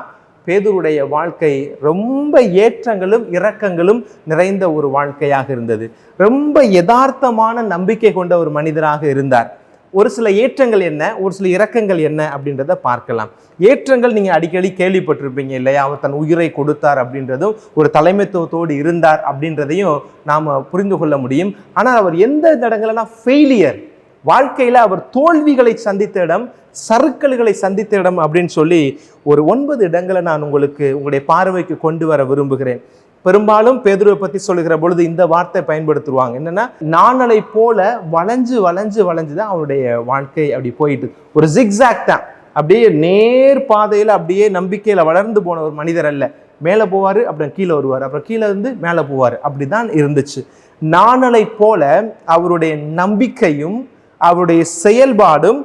பேதுருடைய வாழ்க்கை ரொம்ப ஏற்றங்களும் இரக்கங்களும் நிறைந்த ஒரு வாழ்க்கையாக இருந்தது. ரொம்ப யதார்த்தமான நம்பிக்கை கொண்ட ஒரு மனிதராக இருந்தார். ஒரு சில ஏற்றங்கள் என்ன, ஒரு சில இரக்கங்கள் என்ன அப்படின்றத பார்க்கலாம். ஏற்றங்கள் நீங்க அடிக்கடி கேள்விப்பட்டிருப்பீங்க இல்லையா? அவர் தன் உயிரை கொடுத்தார் அப்படின்றதும், ஒரு தலைமைத்துவத்தோடு இருந்தார் அப்படின்றதையும் நாம புரிந்து கொள்ள முடியும். ஆனால் அவர் எந்த இடங்கள்லாம் ஃபெயிலியர், வாழ்க்கையில அவர் தோல்விகளை சந்தித்த இடம், சறுக்கல்களை சந்தித்த இடம் அப்படின்னு சொல்லி ஒரு 9 இடங்களை நான் உங்களுடைய பார்வைக்கு கொண்டு வர விரும்புகிறேன். பெரும்பாலும் பேதுருவை பத்தி சொல்லுகிற பொழுது இந்த வார்த்தை பயன்படுத்துவாங்க. என்னன்னா, நாணலை போல வளைஞ்சு வளைஞ்சு வளைஞ்சுதான் அவருடைய வாழ்க்கை அப்படி போயிட்டு, ஒரு ஜிக்ஸாக் தான். அப்படியே நேர் பாதையில அப்படியே நம்பிக்கையில வளர்ந்து போன ஒரு மனிதர் அல்ல. மேலே போவாரு, அப்புறம் கீழே வருவார், அப்புறம் கீழே இருந்து மேலே போவார், அப்படிதான் இருந்துச்சு. நாணலை போல அவருடைய நம்பிக்கையும் அவருடைய செயல்பாடும்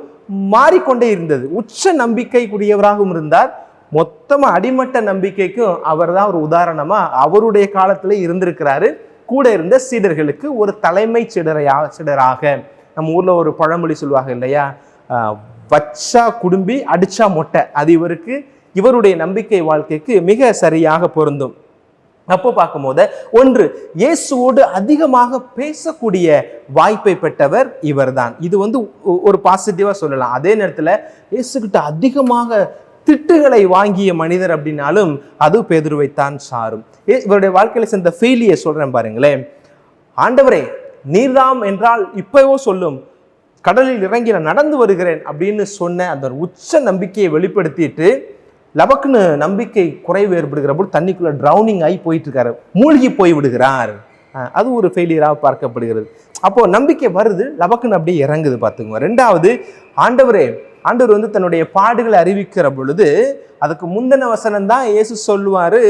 மாறிக்கொண்டே இருந்தது. உச்ச நம்பிக்கைக்குரியவராகவும் இருந்தார், மொத்தமா அடிமட்ட நம்பிக்கைக்கும் அவர் தான் ஒரு உதாரணமா அவருடைய காலத்துல இருந்திருக்கிறாரு. கூட இருந்த சீடர்களுக்கு ஒரு தலைமை சீடராக. நம்ம ஊர்ல ஒரு பழமொழி சொல்லுவாங்க இல்லையா, வச்சா குடும்பி அடிச்சா மொட்டை. அது இவருடைய நம்பிக்கை வாழ்க்கைக்கு மிக சரியாக பொருந்தும். அப்போ பார்க்கும்போது, ஒன்று, இயேசுவோடு அதிகமாக பேசக்கூடிய வாய்ப்பை பெற்றவர் இவர்தான். இது ஒரு பாசிட்டிவா சொல்லலாம். அதே நேரத்துல இயேசுகிட்ட அதிகமாக திட்டுகளை வாங்கிய மனிதர் அப்படின்னாலும் அது பேதுருவைத்தான் சாரும். இவருடைய வாழ்க்கையில சேர்ந்த ஃபெயிலியர் சொல்றேன் பாருங்களேன். ஆண்டவரே, நீர்தாம் என்றால் இப்பவோ சொல்லும், கடலில் இறங்கி நான் நடந்து வருகிறேன் அப்படின்னு சொன்ன அந்த உச்ச நம்பிக்கையை வெளிப்படுத்திட்டு லபக்குன்னு நம்பிக்கை குறைவு ஏற்படுகிற போது தண்ணிக்குள்ள ட்ரௌனிங் ஆகி போயிட்டு இருக்காரு, மூழ்கி போய் விடுகிறார். அது ஒரு ஃபெயிலியராக பார்க்கப்படுகிறது. அப்போ நம்பிக்கை வருது, லபக்குன்னு அப்படியே இறங்குது. பார்த்துக்குங்க. ரெண்டாவது, ஆண்டவர் தன்னுடைய பாடுகளை அறிவிக்கிற பொழுது அதுக்கு முந்தின வசனம் தான் இயேசு சொல்லுவாரு,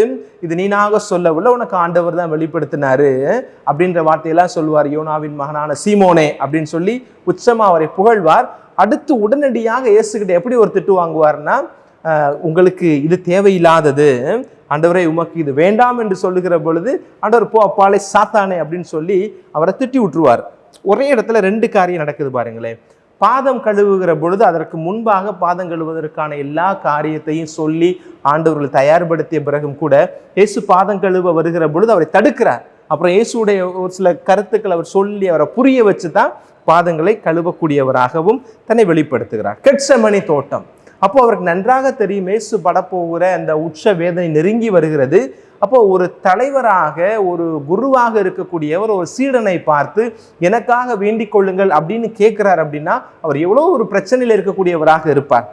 இது நீனாக சொல்லவில்லை, உனக்கு ஆண்டவர் தான் வெளிப்படுத்தினாரு அப்படின்ற வார்த்தையெல்லாம் சொல்லுவார். யோனாவின் மகனான சீமோனே அப்படின்னு சொல்லி உச்சமா அவரை புகழ்வார். அடுத்து உடனடியாக இயேசுகிட்ட எப்படி ஒரு திட்டு வாங்குவார்னா, உங்களுக்கு இது தேவையில்லாதது, ஆண்டவரே உமக்கு இது வேண்டாம் என்று சொல்லுகிற பொழுது ஆண்டவர் போ அப்பாலே சாத்தானே அப்படின்னு சொல்லி அவரை திட்டி விட்டுருவார். ஒரே இடத்துல 2 காரியம் நடக்குது பாருங்களேன். பாதம் கழுவுகிற பொழுது அதற்கு முன்பாக பாதம் கழுவுவதற்கான எல்லா காரியத்தையும் சொல்லி ஆண்டவர்கள் தயார்படுத்திய பிறகும் கூட இயேசு பாதம் கழுவ வருகிற பொழுது அவரை தடுக்கிறார். அப்புறம் இயேசுடைய ஒரு சில கருத்துக்கள் அவர் சொல்லி அவரை புரிய வச்சு தான் பாதங்களை கழுவக்கூடியவராகவும் தன்னை வெளிப்படுத்துகிறார். கெட்செமனி தோட்டம். அப்போ அவருக்கு நன்றாக தெரியும் இயேசு படப்போகிற அந்த உச்ச வேதனை நெருங்கி வருகிறது. அப்போ ஒரு தலைவராக, ஒரு குருவாக இருக்கக்கூடியவர் ஒரு சீடனை பார்த்து எனக்காக வேண்டிக் கொள்ளுங்கள் அப்படின்னு கேட்கிறார் அப்படின்னா அவர் எவ்வளோ ஒரு பிரச்சனையில் இருக்கக்கூடியவராக இருப்பார்.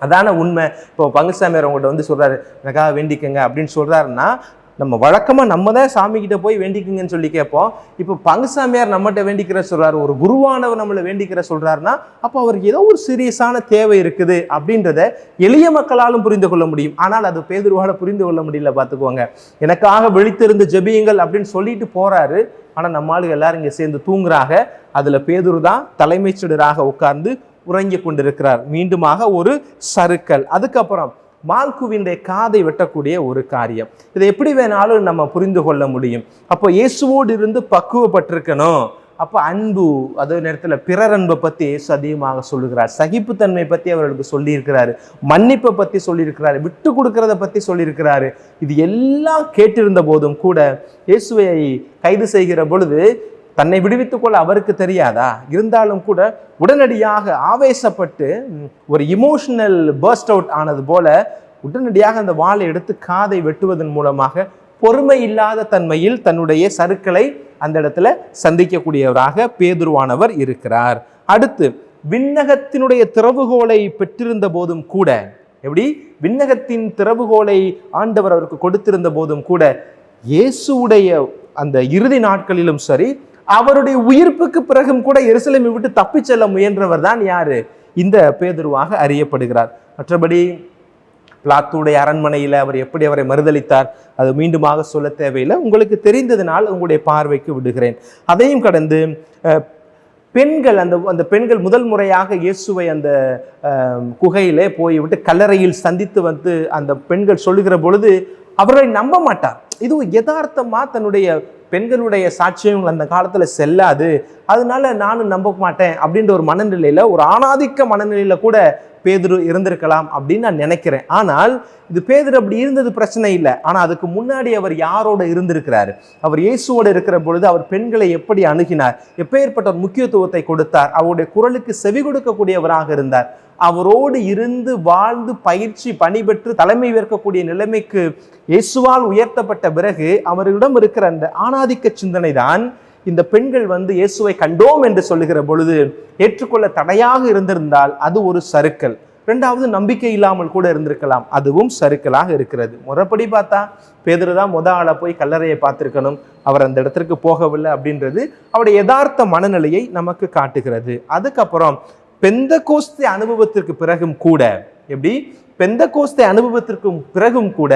அதான உண்மை. இப்போ பங்குசாமியார் அவங்கள்ட்ட சொல்றாரு எனக்காக வேண்டிக்கங்க அப்படின்னு சொல்றாருன்னா, நம்ம வழக்கமாக நம்ம தான் சாமி கிட்ட போய் வேண்டிக்குங்கன்னு சொல்லி கேட்போம். இப்போ பங்குசாமியார் நம்மகிட்ட வேண்டிக்கிற சொல்றாரு, ஒரு குருவானவர் நம்மளை வேண்டிக்கிற சொல்றாருன்னா அப்போ அவருக்கு ஏதோ ஒரு சீரியஸான தேவை இருக்குது அப்படின்றத எளிய மக்களாலும் புரிந்து கொள்ள முடியும். ஆனால் அது பேதுருவால புரிந்து கொள்ள முடியல. பார்த்துக்கோங்க. எனக்காக விழித்திருந்து ஜெபியுங்கள் அப்படின்னு சொல்லிட்டு போறாரு. ஆனால் நம்ம ஆளுங்க எல்லாரும் இங்கே சேர்ந்து தூங்குறாங்க. அதுல பேதுரு தான் தலைமைச் சீடராக உட்கார்ந்து உறங்கி கொண்டிருக்கிறார். மீண்டுமாக ஒரு சறுக்கல். அதுக்கப்புறம் மால்குவினுடைய காதை வெட்டக்கூடிய ஒரு காரியம். இதை எப்படி வேணாலும் நம்ம புரிந்து கொள்ள முடியும். அப்போ இயேசுவோடு இருந்து பக்குவப்பட்டிருக்கணும், அப்போ அன்பு, அதே நேரத்தில் பிறர் அன்பை பற்றி இயேசு அதிகமாக சொல்லுகிறார். சகிப்புத்தன்மை பற்றி அவர்களுக்கு சொல்லியிருக்கிறாரு, மன்னிப்பை பற்றி சொல்லியிருக்கிறாரு, விட்டு கொடுக்கறத பற்றி சொல்லியிருக்கிறாரு. இது எல்லாம் கேட்டிருந்த போதும் கூட இயேசுவை கைது செய்கிற பொழுது தன்னை விடுவித்துக் கொள்ள அவருக்கு தெரியாதா? இருந்தாலும் கூட உடனடியாக ஆவேசப்பட்டு ஒரு இமோஷனல் பர்ஸ்ட் அவுட் ஆனது போல உடனடியாக அந்த வாளை எடுத்து காதை வெட்டுவதன் மூலமாக பொறுமை இல்லாத தன்மையில் தன்னுடைய சறுக்களை அந்த இடத்துல சந்திக்கக்கூடியவராக பேதுருவானவர் இருக்கிறார். அடுத்து, விண்ணகத்தினுடைய திறவுகோலை பெற்றிருந்த போதும் கூட, எப்படி விண்ணகத்தின் திறவுகோலை ஆண்டவர் அவருக்கு கொடுத்திருந்த போதும் கூட இயேசுடைய அந்த இறுதி நாட்களிலும் சரி, அவருடைய உயிர்ப்புக்கு பிறகும் கூட எருசலேமை விட்டு தப்பி செல்ல முயன்றவர் தான் யாரு? இந்த பேதுருவாக அறியப்படுகிறார். மற்றபடி பிலாத்துடைய அரண்மனையில் அவர் எப்படி அவரை மறுதளித்தார், அது மீண்டுமாக சொல்ல தேவையில்லை, உங்களுக்கு தெரிந்ததனால் உங்களுடைய பார்வைக்கு விடுகிறேன். அதையும் கடந்து பெண்கள், அந்த பெண்கள் முதல் முறையாக இயேசுவை அந்த குகையிலே போய்விட்டு கல்லறையில் சந்தித்து வந்து அந்த பெண்கள் சொல்லுகிற பொழுது அவர்களை நம்ப மாட்டார். இது யதார்த்தமா தன்னுடைய பெண்களுடைய சாட்சியம் அந்த காலத்துல செல்லாது, அதனால நானும் நம்ப மாட்டேன் அப்படின்ற ஒரு மனநிலையில, ஒரு ஆணாதிக்க மனநிலையில கூட பேதுரு இருந்திருக்கலாம் அப்படின்னு நான் நினைக்கிறேன். ஆனால் இது பேதுரு அப்படி இருந்தது பிரச்சனை இல்லை. ஆனா அதுக்கு முன்னாடி அவர் யாரோட இருந்திருக்கிறாரு? அவர் இயேசுவோட இருக்கிற பொழுது அவர் பெண்களை எப்படி அணுகினார், எப்பேற்பட்ட ஒரு முக்கியத்துவத்தை கொடுத்தார், அவருடைய குரலுக்கு செவி கொடுக்கக்கூடியவராக இருந்தார். அவரோடு இருந்து வாழ்ந்து பயிற்சி பணிபெற்று தலைமை ஏற்கக்கூடிய நிலைமைக்கு இயேசுவால் உயர்த்தப்பட்ட பிறகு அவரிடம் இருக்கிற அந்த ஆணாதிக்க சிந்தனை தான் இந்த பெண்கள் வந்து இயேசுவை கண்டோம் என்று சொல்லுகிற பொழுது ஏற்றுக்கொள்ள தடையாக இருந்திருந்தால் அது ஒரு சறுக்கல். இரண்டாவது, நம்பிக்கை இல்லாமல் கூட இருந்திருக்கலாம், அதுவும் சறுக்கலாக இருக்கிறது. முறைப்படி பார்த்தா பேதுரு தான் ஆளை போய் கல்லறையை பார்த்திருக்கணும், அவர் அந்த இடத்திற்கு போகவில்லை அப்படின்றது அவருடைய யதார்த்த மனநிலையை நமக்கு காட்டுகிறது. அதுக்கப்புறம் பெந்தகோஸ்தே அனுபவத்திற்கு பிறகும் கூட, எப்படி பெந்தகோஸ்தே அனுபவத்திற்கும் பிறகும் கூட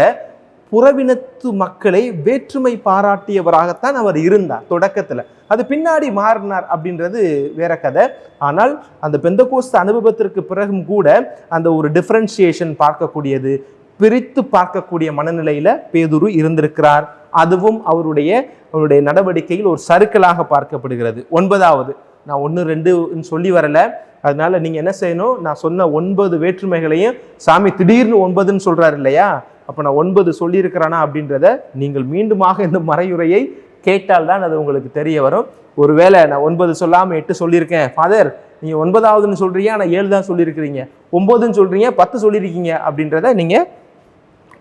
புறவினத்து மக்களை வேற்றுமை பாராட்டியவராகத்தான் அவர் இருந்தார் தொடக்கத்துல. அது பின்னாடி மாறினார் அப்படின்றது வேற கதை. ஆனால் அந்த பெந்தகோஸ்தே அனுபவத்திற்கு பிறகும் கூட அந்த ஒரு டிஃபரன்சியேஷன் பார்க்கக்கூடியது, பிரித்து பார்க்கக்கூடிய மனநிலையில பேதுரு இருந்திருக்கிறார். அதுவும் அவருடைய நடவடிக்கையில் ஒரு சறுக்கலாக பார்க்கப்படுகிறது. 9வது, நான் 1 2 சொல்லி வரல, அதனால நீங்க என்ன செய்யணும், நான் சொன்ன 9 வேற்றுமைகளையும் சாமி திடீர்னு 9ன்னு சொல்றாரு இல்லையா, அப்ப நான் 9 சொல்லியிருக்கிறானா அப்படின்றத நீங்கள் மீண்டுமாக இந்த மறையுரையை கேட்டால்தான் அது உங்களுக்கு தெரிய வரும். ஒருவேளை நான் 9 சொல்லாம 8 சொல்லியிருக்கேன், ஃபாதர் நீங்க 9வதுன்னு சொல்றீங்க ஆனா 7 தான் சொல்லியிருக்கிறீங்க, 9ன்னு சொல்றீங்க 10 சொல்லியிருக்கீங்க அப்படின்றத நீங்க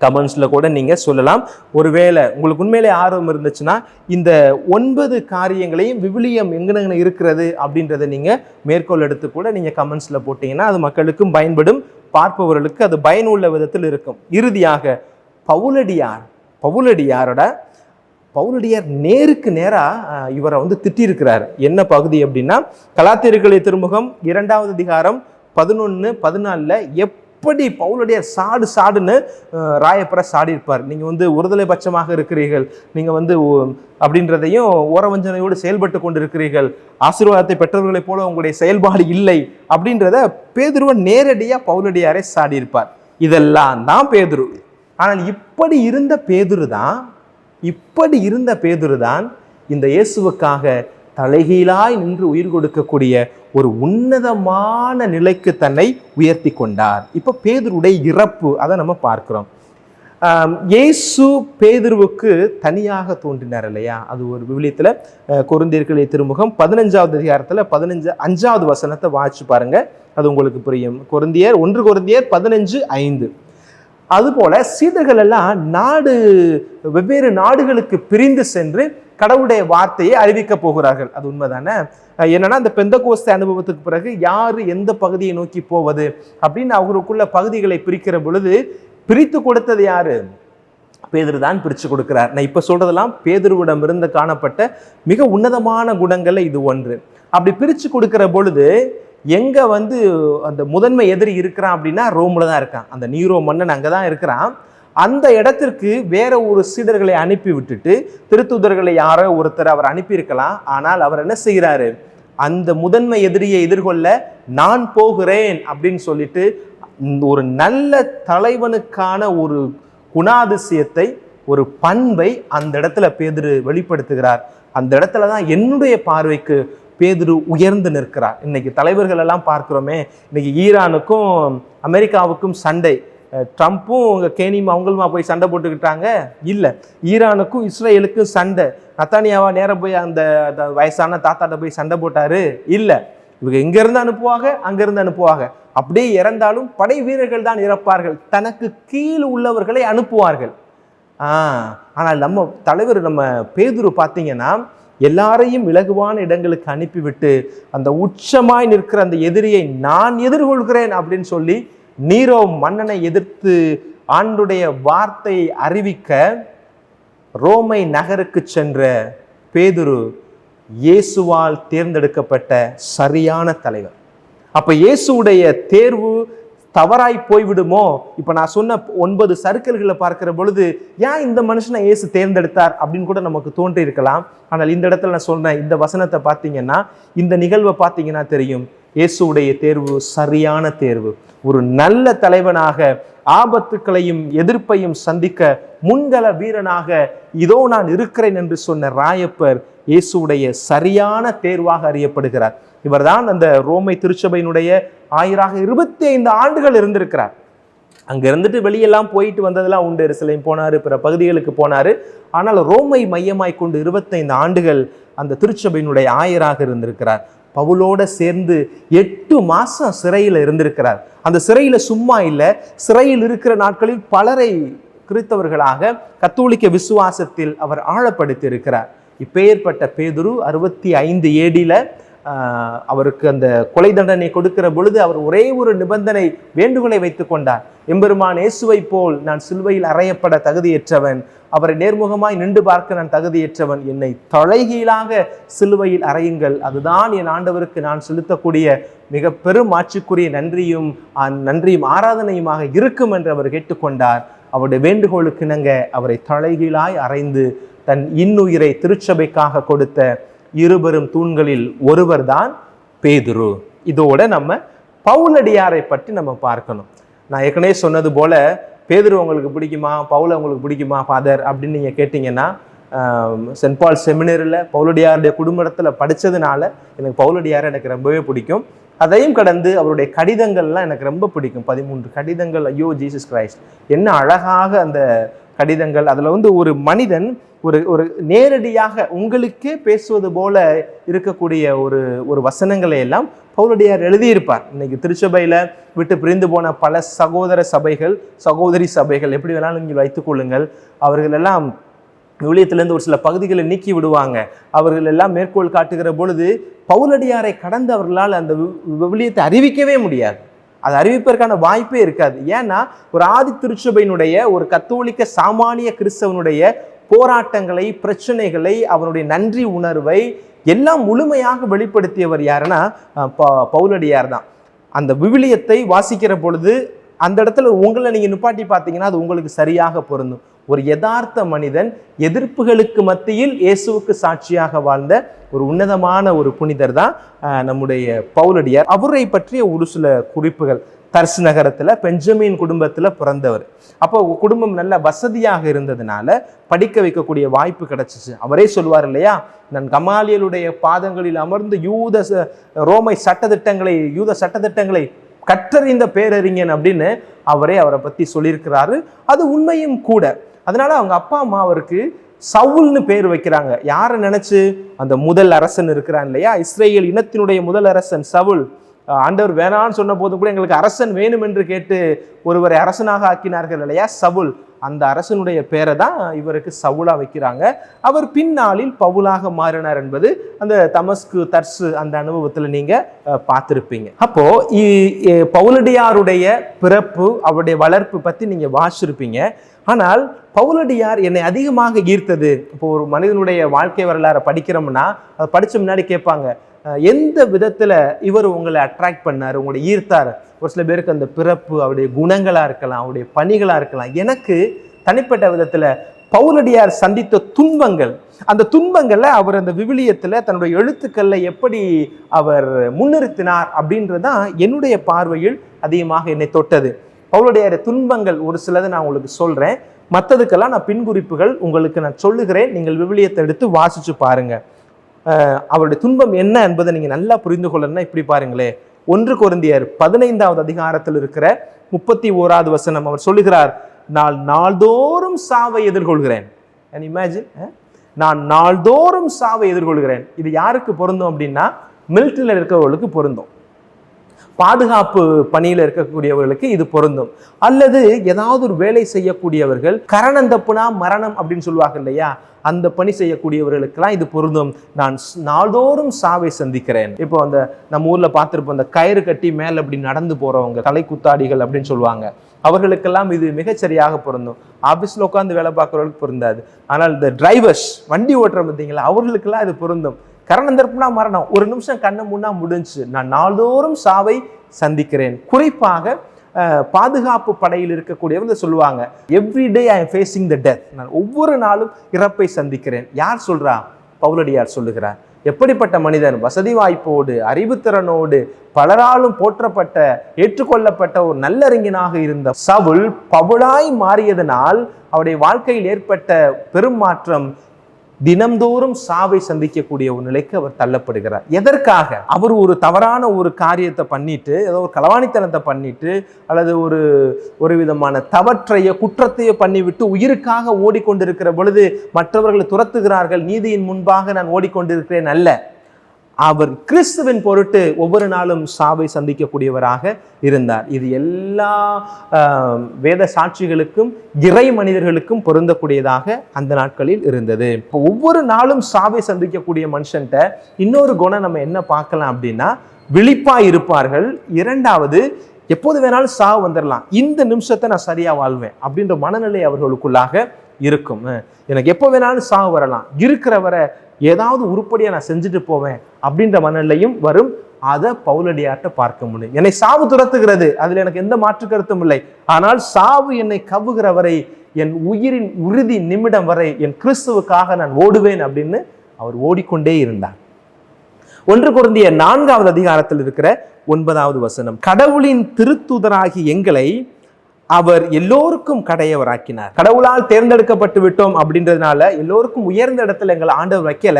கமெண்ட்ஸ்ல கூட நீங்க சொல்லலாம். ஒருவேளை உங்களுக்கு உண்மையிலே ஆர்வம் இருந்துச்சுன்னா இந்த 9 காரியங்களையும் விவிலியம் எங்கெங்க இருக்கிறது அப்படின்றத நீங்க மேற்கோள் எடுத்து கூட நீங்க கமெண்ட்ஸ்ல போட்டீங்கன்னா அது மக்களுக்கும் பயன்படும், பார்ப்பவர்களுக்கு அது பயனுள்ள விதத்தில் இருக்கும். இறுதியாக பவுலடியார் நேருக்கு நேரா இவரை வந்து திட்டிருக்கிறார். என்ன பகுதி அப்படின்னா, கலாத்தியர்களை திருமுகம் 2வது அதிகாரம் 11 14 எப்படி பவுலடியார் சாடுன்னு ராயப்பரை சாடி இருப்பார். நீங்க வந்து ஒருதலை பட்சமாக இருக்கிறீர்கள், நீங்க வந்து அப்படின்றதையும் ஓரவஞ்சனையோடு செயல்பட்டு கொண்டிருக்கிறீர்கள், ஆசீர்வாதத்தை பெற்றவர்களைப் போல உங்களுடைய செயல்பாடு இல்லை அப்படின்றத பேதுருவன் நேரடியா பவுலடியாரை சாடி இருப்பார். இதெல்லாம் தான் பேதுரு. ஆனால் இப்படி இருந்த பேதுரு தான் இந்த இயேசுவுக்காக தலைகீழாய் நின்று உயிர் கொடுக்கக்கூடிய ஒரு உன்னதமான நிலைக்கு தன்னை உயர்த்தி கொண்டார். இப்ப பேதுருடைய இறப்பு அதை நம்ம பார்க்கிறோம். இயேசு பேதுருவுக்கு தனியாக தோன்றினார் இல்லையா, அது ஒரு விவிலியத்துல கொரிந்தியர்களை திருமுகம் 15வது அதிகாரத்துல 5வது வசனத்தை வாசிச்சு பாருங்க, அது உங்களுக்கு புரியும். 1 கொரிந்தியர் 15:5. அதுபோல சீடர்கள் எல்லாம் வெவ்வேறு நாடுகளுக்கு பிரிந்து சென்று கடவுளுடைய வார்த்தையை அறிவிக்க போகிறார்கள். அது உண்மைதானே? என்னன்னா அந்த பெந்தகோஸ்தே அனுபவத்துக்கு பிறகு யாரு எந்த பகுதியை நோக்கி போவது அப்படின்னு அவருக்குள்ள பகுதிகளை பிரிக்கிற பொழுது பிரித்து கொடுத்தது யாரு? பேதுரு தான் பிரித்து கொடுக்கிறார். நான் இப்ப சொல்றதெல்லாம் பேதுருவிடம் இருந்து காணப்பட்ட மிக உன்னதமான குணங்கள்ல இது ஒன்று. அப்படி பிரித்து கொடுக்கிற பொழுது எங்க வந்து அந்த முதன்மை எதிரி இருக்கிறான் அப்படின்னா ரோம்ல தான் இருக்கான். அந்த நீரோ மன்னன் அங்கதான் இருக்கிறான். அந்த இடத்திற்கு வேற ஒரு சீடர்களை அனுப்பி விட்டுட்டு திருத்தூதர்களை யாரோ ஒருத்தர் அவர் அனுப்பியிருக்கலாம். ஆனால் அவர் என்ன செய்கிறாரு, அந்த முதன்மை எதிரியை எதிர்கொள்ள நான் போகிறேன் அப்படின்னு சொல்லிட்டு ஒரு நல்ல தலைவனுக்கான ஒரு குணாதிசயத்தை ஒரு பண்பை அந்த இடத்துல பேதுரு வெளிப்படுத்துகிறார். அந்த இடத்துல தான் என்னுடைய பார்வைக்கு பேதுரு உயர்ந்து நிற்கிறார். இன்னைக்கு தலைவர்கள் எல்லாம் பார்க்கிறோமே, இன்னைக்கு ஈரானுக்கும் அமெரிக்காவுக்கும் சண்டை. ட்ரம்ப்பும் கேனியும் அவங்களுமா போய் சண்டை போட்டுக்கிட்டாங்க? இல்லை. ஈரானுக்கும் இஸ்ரேலுக்கும் சண்டை. நத்தானியாவா நேரம் போய் அந்த வயசான தாத்தாட்ட போய் சண்டை போட்டாரு? இல்லை. இவங்க இங்கிருந்து அனுப்புவாங்க, அங்கிருந்து அனுப்புவாங்க. அப்படியே இறந்தாலும் படை வீரர்கள் தான் இறப்பார்கள், தனக்கு கீழ் உள்ளவர்களை அனுப்புவார்கள். ஆனால் நம்ம தலைவர் நம்ம பேதுரு பார்த்தீங்கன்னா எல்லாரையும் இலகுவான இடங்களுக்கு அனுப்பிவிட்டு அந்த உச்சமாய் நிற்கிற அந்த எதிரியை நான் எதிர்கொள்கிறேன் அப்படின்னு சொல்லி நீரோ மன்னனை எதிர்த்து ஆண்டுடைய வார்த்தை அறிவிக்க ரோமை நகருக்கு சென்ற பேதுரு இயேசுவால் தேர்ந்தெடுக்கப்பட்ட சரியான தலைவர். அப்ப இயேசுடைய தேர்வு தவறாய் போய்விடுமோ? இப்ப நான் சொன்ன 9 சர்க்கிள்களை பார்க்கிற பொழுது ஏன் இந்த மனுஷனை இயேசு தேர்ந்தெடுத்தார் அப்படின்னு கூட நமக்கு தோன்றி இருக்கலாம். ஆனால் இந்த இடத்துல நான் சொன்னேன், இந்த வசனத்தை பார்த்தீங்கன்னா, இந்த நிகழ்வை பார்த்தீங்கன்னா தெரியும், இயேசுடைய தேர்வு சரியான தேர்வு. ஒரு நல்ல தலைவனாக ஆபத்துக்களையும் எதிர்ப்பையும் சந்திக்க முன்கள வீரனாக இதோ நான் இருக்கிறேன் என்று சொன்ன ராயப்பர் இயேசுடைய சரியான தேர்வாக அறியப்படுகிறார். இவர்தான் அந்த ரோமை திருச்சபையினுடைய 25 ஆண்டுகள் இருந்திருக்கிறார். அங்க இருந்துட்டு வெளியெல்லாம் போயிட்டு வந்ததெல்லாம் உண்டு. எருசலேம் போனாரு, பிற பகுதிகளுக்கு போனாரு. ஆனால் ரோமை மையமாய் கொண்டு 25 ஆண்டுகள் அந்த திருச்சபையினுடைய ஆயராக இருந்திருக்கிறார். பவுலோட சேர்ந்து 8 மாசம் சிறையில் இருந்திருக்கிறார். அந்த சிறையில சும்மா இல்லை, சிறையில் இருக்கிற நாட்களில் பலரை கிறிஸ்தவர்களாக கத்தோலிக்க விசுவாசத்தில் அவர் ஆழப்படுத்தி இருக்கிறார். இப்பேற்பட்ட பேதுரு 65 AD அவருக்கு அந்த கொலை தண்டனை கொடுக்கிற பொழுது அவர் ஒரே ஒரு நிபந்தனை வேண்டுகோளை வைத்துக் கொண்டார். எம்பெருமான் இயேசுவை போல் நான் சிலுவையில் அறையப்பட தகுதியற்றவன், அவரை நேர்முகமாய் நின்று பார்க்க நான் தகுதியற்றவன், என்னை தலைகீழாக சிலுவையில் அறையுங்கள், அதுதான் என் ஆண்டவருக்கு நான் செலுத்தக்கூடிய மிக பெரும் ஆட்சிக்குரிய நன்றியும் ஆராதனையுமாக இருக்கும் என்று அவர் கேட்டுக்கொண்டார். அவருடைய வேண்டுகோளுக்கு இணங்க அவரை தலைகீழாய் அறைந்து தன் இன்னுயிரை திருச்சபைக்காக கொடுத்த 2 தூண்களில் ஒருவர் தான் பேதுரு. இதோட நம்ம பவுலடியாரை பற்றி நம்ம பார்க்கணும். நான் ஏற்கனவே சொன்னது போல, பேதுரு உங்களுக்கு பிடிக்குமா, பவுல உங்களுக்கு பிடிக்குமா ஃபாதர் அப்படின்னு நீங்கள் கேட்டிங்கன்னா, சென்ட் பால் செமினரியில் பவுலடியாருடைய குடும்பத்தில் படித்ததுனால எனக்கு பவுலடியாரை எனக்கு ரொம்பவே பிடிக்கும். அதையும் கடந்து அவருடைய கடிதங்கள்லாம் எனக்கு ரொம்ப பிடிக்கும். 13 கடிதங்கள். ஐயோ ஜீசஸ் கிரைஸ்ட், என்ன அழகாக அந்த கடிதங்கள். அதில் ஒரு மனிதன் ஒரு நேரடியாக உங்களுக்கே பேசுவது போல இருக்கக்கூடிய ஒரு வசனங்களை எல்லாம் பவுலடியார் எழுதியிருப்பார். இன்னைக்கு திருச்சபையில விட்டு பிரிந்து போன பல சகோதர சபைகள், சகோதரி சபைகள், எப்படி வேணாலும் நீங்கள் வைத்துக் கொள்ளுங்கள், அவர்கள் எல்லாம் விவிலியத்திலிருந்து ஒரு சில பகுதிகளை நீக்கி விடுவாங்க. அவர்கள் எல்லாம் மேற்கோள் காட்டுகிற பொழுது பவுலடியாரை கடந்து அவர்களால் அந்த விவிலியத்தை அறிவிக்கவே முடியாது. அது அறிவிப்பதற்கான வாய்ப்பே இருக்காது. ஏன்னா ஒரு ஆதி திருச்சபையினுடைய ஒரு கத்தோலிக்க சாமானிய கிறிஸ்தவனுடைய போராட்டங்களை, பிரச்சனைகளை, அவனுடைய நன்றி உணர்வை எல்லாம் முழுமையாக வெளிப்படுத்தியவர் யாருன்னா பவுலடியார் தான். அந்த விவிலியத்தை வாசிக்கிற பொழுது அந்த இடத்துல உங்களை நீங்க நிப்பாட்டி பார்த்தீங்கன்னா அது உங்களுக்கு சரியாக பொருந்தும். ஒரு யதார்த்த மனிதன், எதிர்ப்புகளுக்கு மத்தியில் இயேசுவுக்கு சாட்சியாக வாழ்ந்த ஒரு உன்னதமான ஒரு புனிதர் தான் நம்முடைய பவுலடியார். அவரை பற்றிய ஒரு சில குறிப்புகள். தர்சு நகரத்துல பெஞ்சமின் குடும்பத்துல பிறந்தவர். அப்போ குடும்பம் நல்ல வசதியாக இருந்ததுனால படிக்க வைக்கக்கூடிய வாய்ப்பு கிடைச்சிச்சு. அவரே சொல்வார் இல்லையா, நான் கமாலியலுடைய பாதங்களில் அமர்ந்து ரோமை யூத சட்டத்திட்டங்களை கற்றறிந்த பேரறிஞன் அப்படின்னு அவரை பத்தி சொல்லியிருக்கிறாரு. அது உண்மையும் கூட. அதனால அவங்க அப்பா அம்மா அவருக்கு சவுல்னு பேர் வைக்கிறாங்க. யாரை நினைச்சு? அந்த முதல் அரசன் இருக்கிறான் இல்லையா, இஸ்ரேல் இனத்தினுடைய முதல் அரசன் சவுல். ஆண்டவர் வேணான்னு சொன்ன போதும் கூட எங்களுக்கு அரசன் வேணும் என்று கேட்டு ஒருவரை அரசனாக ஆக்கினார்கள் இல்லையா, சவுல். அந்த அரசனுடைய பேரை தான் இவருக்கு சவுலா வைக்கிறாங்க. அவர் பின்னாளில் பவுலாக மாறினார் என்பது அந்த தமஸ்கு தர்சு அந்த அனுபவத்தில் நீங்க பார்த்துருப்பீங்க. அப்போ பவுலடியாருடைய பிறப்பு, அவருடைய வளர்ப்பு பத்தி நீங்க வாசிச்சிருப்பீங்க. ஆனால் பவுலடியார் என்னை அதிகமாக ஈர்த்தது, இப்போ ஒரு மனிதனுடைய வாழ்க்கை வரலாறை படிக்கிறோம்னா அதை படிச்ச முன்னாடி கேட்பாங்க, எந்த விதத்துல இவர் உங்களை அட்ராக்ட் பண்ணாரு, உங்களை ஈர்த்தார்? ஒரு சில பேருக்கு அந்த பிறப்பு, அவருடைய குணங்களா இருக்கலாம், அவருடைய பணிகளா இருக்கலாம். எனக்கு தனிப்பட்ட விதத்துல பவுலடியார் சந்தித்த துன்பங்கள், அந்த துன்பங்களை அவர் அந்த விவிலியத்துல தன்னுடைய எழுத்துக்கள்ல எப்படி அவர் முன்னிறுத்தினார் அப்படின்றதான் என்னுடைய பார்வையில் அதிகமாக என்னை தொட்டது. பவுலடியார் துன்பங்கள் ஒரு சிலதை நான் உங்களுக்கு சொல்றேன். மற்றதுக்கெல்லாம் நான் பின்குறிப்புகள் உங்களுக்கு நான் சொல்லுகிறேன், நீங்கள் விவிலியத்தை எடுத்து வாசிச்சு பாருங்க. அவருடைய துன்பம் என்ன என்பதை நீங்க நல்லா புரிந்து கொள்ளணும்னா இப்படி பாருங்களே, 1 கொரிந்தியர் 15வது அதிகாரத்தில் இருக்கிற 31வது வசனம். அவர் சொல்லுகிறார், நான் நாள்தோறும் சாவை எதிர்கொள்கிறேன். இமேஜின், நான் நாள்தோறும் சாவை எதிர்கொள்கிறேன். இது யாருக்கு பொருந்தும் அப்படின்னா மிலிட்டரியில் இருக்கிறவர்களுக்கு பொருந்தும், பாதுகாப்பு பணியில் இருக்கக்கூடியவர்களுக்கு இது பொருந்தும். அல்லது ஏதாவது ஒரு வேலை செய்யக்கூடியவர்கள், கரணம் தப்புனா மரணம் அப்படின்னு சொல்லுவாங்க இல்லையா, அந்த பணி செய்யக்கூடியவர்களுக்கெல்லாம் இது பொருந்தும். நான் நாள்தோறும் சாவை சந்திக்கிறேன். இப்போ அந்த நம்ம ஊர்ல பார்த்துருப்போம், அந்த கயிறு கட்டி மேல அப்படி நடந்து போறவங்க, தலை குத்தாடிகள் அப்படின்னு சொல்லுவாங்க, அவர்களுக்கெல்லாம் இது மிகச்சரியாக பொருந்தும். ஆபீஸ்ல உட்காந்து வேலை பார்க்கறவர்களுக்கு பொருந்தாது. ஆனால் இந்த டிரைவர்ஸ், வண்டி ஓட்டுற பார்த்தீங்களா, அவர்களுக்கெல்லாம் இது பொருந்தும். கரணம் தப்புனா மரணம், ஒரு நிமிஷம் கண்ணை முன்னா முடிஞ்சு, நான் நாள்தோறும் சாவை சந்திக்கிறேன். குறிப்பாக பாதுகாப்பு படையில் இருக்கக்கூடியவங்க சொல்லுவாங்க, everyday I am facing the death, நான் ஒவ்வொரு நாளும் இறப்பை சந்திக்கிறேன். யார் சொல்றா? பவுலடியார் சொல்லுகிறார். எப்படிப்பட்ட மனிதன், வசதி வாய்ப்போடு, அறிவுத்திறனோடு, பலராலும் போற்றப்பட்ட, ஏற்றுக்கொள்ளப்பட்ட ஒரு நல்லறிஞனாக இருந்த சவுல் பவுலாய் மாறியதனால் அவருடைய வாழ்க்கையில் ஏற்பட்ட பெரும் மாற்றம், தினம்தோறும் சாவை சந்திக்கக்கூடிய ஒரு நிலைக்கு அவர் தள்ளப்படுகிறார். எதற்காக? அவர் ஒரு தவறான ஒரு காரியத்தை பண்ணிட்டு, ஏதோ ஒரு களவாணித்தனத்தை பண்ணிட்டு, அல்லது ஒரு விதமான தவற்றைய குற்றத்தையோ பண்ணிவிட்டு உயிருக்காக ஓடிக்கொண்டிருக்கிற பொழுது மற்றவர்களை துரத்துகிறார்கள், நீதியின் முன்பாக நான் ஓடிக்கொண்டிருக்கிறேன் அல்ல. அவர் கிறிஸ்துவின் பொருட்டு ஒவ்வொரு நாளும் சாவை சந்திக்கக்கூடியவராக இருந்தார். இது எல்லா வேத சாட்சிகளுக்கும் இறை மனிதர்களுக்கும் பொருந்தக்கூடியதாக அந்த நாட்களில் இருந்தது. இப்போ ஒவ்வொரு நாளும் சாவை சந்திக்கக்கூடிய மனுஷன்ட்ட இன்னொரு குணம் நம்ம என்ன பார்க்கலாம் அப்படின்னா, விழிப்பா இருப்பார்கள். இரண்டாவது, எப்போது வேணாலும் சாவு வந்துடலாம், இந்த நிமிஷத்தை நான் சரியா வாழ்வேன் அப்படின்ற மனநிலை அவர்களுக்குள்ளாக இருக்கும். எனக்கு எப்போ வேணாலும் சாவு வரலாம், இருக்கிற வரை ஏதாவது உருப்படியா நான் செஞ்சுட்டு போவேன் அப்படின்ற மனநிலையும் வரும். அதை பவுலடியார்ட்ட பார்க்க முடியும். என்னை சாவு துரத்துகிறது, அதுல எனக்கு எந்த மாற்று கருத்தும் இல்லை. ஆனால் சாவு என்னை கவ்வுகிற வரை, என் உயிரின் உறுதி நிமிடம் வரை என் கிறிஸ்துவுக்காக நான் ஓடுவேன் அப்படின்னு அவர் ஓடிக்கொண்டே இருந்தார். 1 கொரிந்தியர் 4வது அதிகாரத்தில் இருக்கிற 9வது வசனம். கடவுளின் திருத்தூதராகி எங்களை அவர் எல்லோருக்கும் கடையவராக்கினார். கடவுளால் தேர்ந்தெடுக்கப்பட்டு விட்டோம் அப்படின்றதுனால எல்லோருக்கும் உயர்ந்த இடத்துல எங்களை ஆண்டவர் வைக்கல,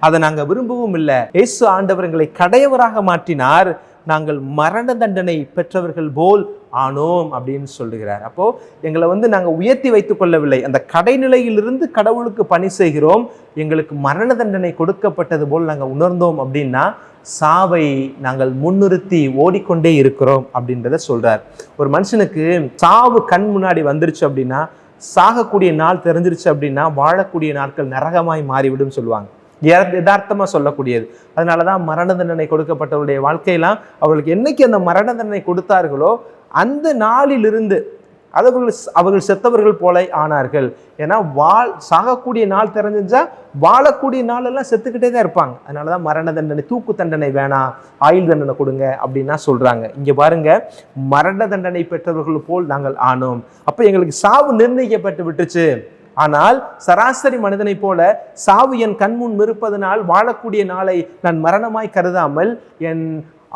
அதை நாங்க விரும்பவும் இல்லை. இயேசு ஆண்டவர் எங்களை கடையவராக மாற்றினார், நாங்கள் மரண தண்டனை பெற்றவர்கள் போல் ஆனோம் அப்படின்னு சொல்லுகிறார். அப்போ எங்களை நாங்க உயர்த்தி வைத்துக் கொள்ளவில்லை, அந்த கடைநிலையிலிருந்து கடவுளுக்கு பணி செய்கிறோம், எங்களுக்கு மரண தண்டனை கொடுக்கப்பட்டது போல் நாங்கள் உணர்ந்தோம் அப்படின்னா சாவை நாங்கள் முன்னிறுத்தி ஓடிக்கொண்டே இருக்கிறோம் அப்படின்றத சொல்றார். ஒரு மனுஷனுக்கு சாவு கண் முன்னாடி வந்துருச்சு அப்படின்னா, சாகக்கூடிய நாள் தெரிஞ்சிருச்சு அப்படின்னா வாழக்கூடிய நாட்கள் நரகமாய் மாறிவிடும் சொல்லுவாங்க. யதார்த்தமா சொல்லக்கூடியது. அதனாலதான் மரண தண்டனை கொடுக்கப்பட்டவருடைய வாழ்க்கையெல்லாம் அவர்களுக்கு என்னைக்கு அந்த மரண தண்டனை கொடுத்தார்களோ அந்த நாளிலிருந்து அவர்கள் செத்தவர்கள் போல ஆனார்கள். ஏன்னா சாகக்கூடிய நாள் தெரிஞ்சா வாழக்கூடிய நாள் எல்லாம் செத்துக்கிட்டே தான் இருப்பாங்க. அதனாலதான் மரண தண்டனை, தூக்கு தண்டனை வேணாம், ஆயுள் தண்டனை கொடுங்க அப்படின்னா சொல்றாங்க. இங்க பாருங்க, மரண தண்டனை பெற்றவர்கள் போல் நாங்கள் ஆனோம். அப்ப எங்களுக்கு சாவு நிர்ணயிக்கப்பட்டு விட்டுச்சு. ஆனால் சராசரி மனிதனை போல சாவு என் கண்முன் இருப்பதனால் வாழக்கூடிய நாளை நான் மரணமாய் கருதாமல் என்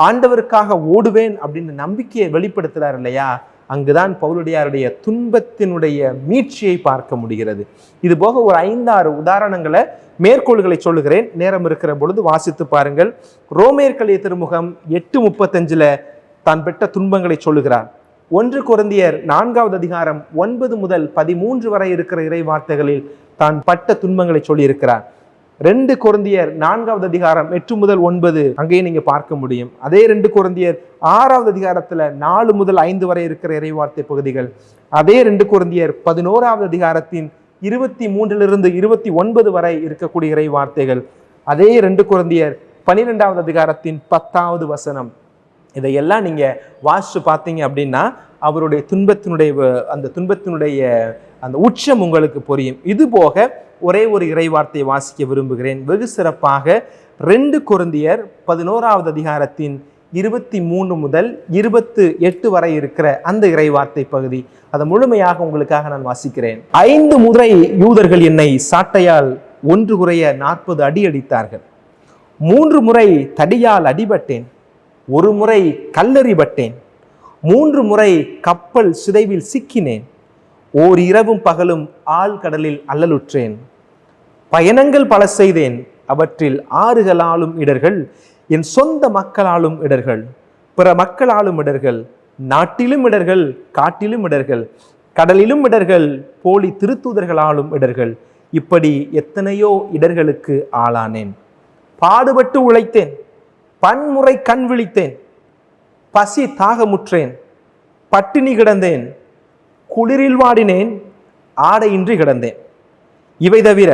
ஆண்டவருக்காக ஓடுவேன் அப்படின்னு நம்பிக்கையை வெளிப்படுத்துறார் இல்லையா, அங்குதான் பவுலடியாருடைய துன்பத்தினுடைய மீட்சியை பார்க்க முடிகிறது. இது போக ஒரு 5-6 உதாரணங்களை, மேற்கோள்களை சொல்லுகிறேன், நேரம் இருக்கிற பொழுது வாசித்து பாருங்கள். ரோமேயர் எழுதிய திருமுகம் 8:35 தான் பெற்ற துன்பங்களை சொல்லுகிறார். 1 கொரிந்தியர் 4வது அதிகாரம் 9 முதல் 13 வரை இருக்கிற இறை வார்த்தைகளில் தான் பட்ட துன்பங்களை சொல்லியிருக்கிறார். 2 கொரிந்தியர் 4வது அதிகாரம் 8 முதல் 9 அங்கேயே நீங்க பார்க்க முடியும். அதே 2 கொரிந்தியர் 6வது அதிகாரத்துல 4 முதல் 5 வரை இருக்கிற இறைவார்த்தை பகுதிகள். அதே 2 கொரிந்தியர் 11வது அதிகாரத்தின் 23 29 வரை இருக்கக்கூடிய இறை வார்த்தைகள். அதே 2 கொரிந்தியர் 12வது அதிகாரத்தின் 10வது வசனம். இதையெல்லாம் நீங்க வாசிச்சு பார்த்தீங்க அப்படின்னா அவருடைய துன்பத்தினுடைய அந்த உச்சம் உங்களுக்கு புரியும். இது போக ஒரே ஒரு இறைவார்த்தை வாசிக்க விரும்புகிறேன். வெகு சிறப்பாக 2 கொரிந்தியர் 11வது அதிகாரத்தின் 23 முதல் 28 வரை இருக்கிற அந்த இறைவார்த்தை பகுதி. அதை முழுமையாக உங்களுக்காக நான் வாசிக்கிறேன். 5 முறை யூதர்கள் என்னை சாட்டையால் 1 குறைய 40 அடி அடித்தார்கள். 3 முறை தடியால் அடிபட்டேன். 1 முறை கல்லெறிபட்டேன். 3 முறை கப்பல் சிதைவில் சிக்கினேன். ஓர் இரவும் பகலும் ஆழ்கடலில் அல்லலுற்றேன். பயணங்கள் பல செய்தேன், அவற்றில் ஆறுகளாலும் இடர்கள், என் சொந்த மக்களாலும் இடர்கள், பிற மக்களாலும் இடர்கள், நாட்டிலும் இடர்கள், காட்டிலும் இடர்கள், கடலிலும் இடர்கள், போலி திருத்தூதர்களாலும் இடர்கள், இப்படி எத்தனையோ இடர்களுக்கு ஆளானேன். பாடுபட்டு உழைத்தேன், பன்முறை கண் விழித்தேன், பசி தாகமுற்றேன், பட்டினி கிடந்தேன், குளிரில் வாடினேன், ஆடையின்றி கிடந்தேன். இவை தவிர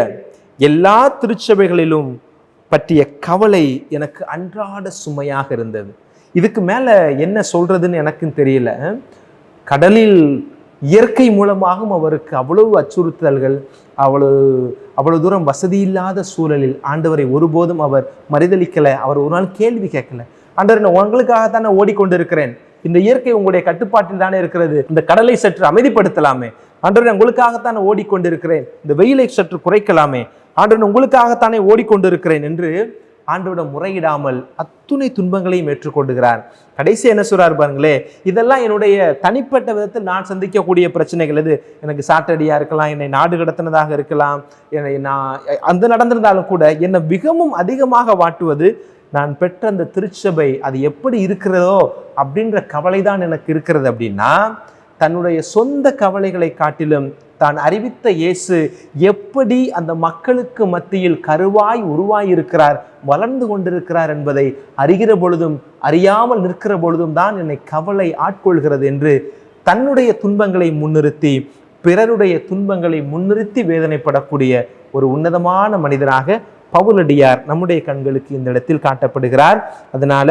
எல்லா திருச்சபைகளிலும் பற்றிய கவலை எனக்கு அன்றாட சுமையாக இருந்தது. இதுக்கு மேல என்ன சொல்றதுன்னு எனக்கும் தெரியல. கடலில் இயற்கை மூலமாகவும் அவருக்கு அவ்வளவு அச்சுறுத்தல்கள், அவ்வளவு தூரம் வசதி இல்லாத சூழலில் ஆண்டவரை ஒருபோதும் அவர் மறுதளிக்கலை. அவர் ஒரு நாள் கேள்வி கேட்கல. ஆண்டவர், நான் உங்களுக்காகத்தானே ஓடிக்கொண்டிருக்கிறேன், இந்த இயற்கை உங்களுடைய கட்டுப்பாட்டில் தானே இருக்கிறது, இந்த கடலை சற்று அமைதிப்படுத்தலாமே. ஆண்டவர், உங்களுக்காகத்தானே ஓடிக்கொண்டிருக்கிறேன், இந்த வெயிலை சற்று குறைக்கலாமே. ஆண்டவர், உங்களுக்காகத்தானே ஓடிக்கொண்டிருக்கிறேன் என்று ஆண்டவரிடம் முறையிடாமல் அத்துணை துன்பங்களையும் ஏற்றுக்கொண்டுகிறார். கடைசி என்ன சொல்றாரு பாருங்களே, இதெல்லாம் என்னுடைய தனிப்பட்ட விதத்தில் நான் சந்திக்கக்கூடிய பிரச்சனைகள். இது எனக்கு சாட்டடியா இருக்கலாம், என்னை நாடு கடத்தினதாக இருக்கலாம், என்னை அந்த நடந்திருந்தாலும் கூட என்னை மிகவும் அதிகமாக வாட்டுவது நான் பெற்ற அந்த திருச்சபை அது எப்படி இருக்கிறதோ அப்படின்ற கவலை தான் எனக்கு இருக்கிறது. அப்படின்னா தன்னுடைய சொந்த கவலைகளை காட்டிலும் தான் அறிவித்த இயேசு எப்படி அந்த மக்களுக்கு மத்தியில் கருவாய் உருவாய் இருக்கிறார், வளர்ந்து கொண்டிருக்கிறார் என்பதை அறிகிற பொழுதும் அறியாமல் நிற்கிற பொழுதும் தான் என்னை கவலை ஆட்கொள்கிறது என்று தன்னுடைய துன்பங்களை முன்னிறுத்தி பிறருடைய துன்பங்களை முன்னிறுத்தி வேதனைப்படக்கூடிய ஒரு உன்னதமான மனிதராக பவுலடியார் நம்முடைய கண்களுக்கு இந்த இடத்தில் காட்டப்படுகிறார். அதனால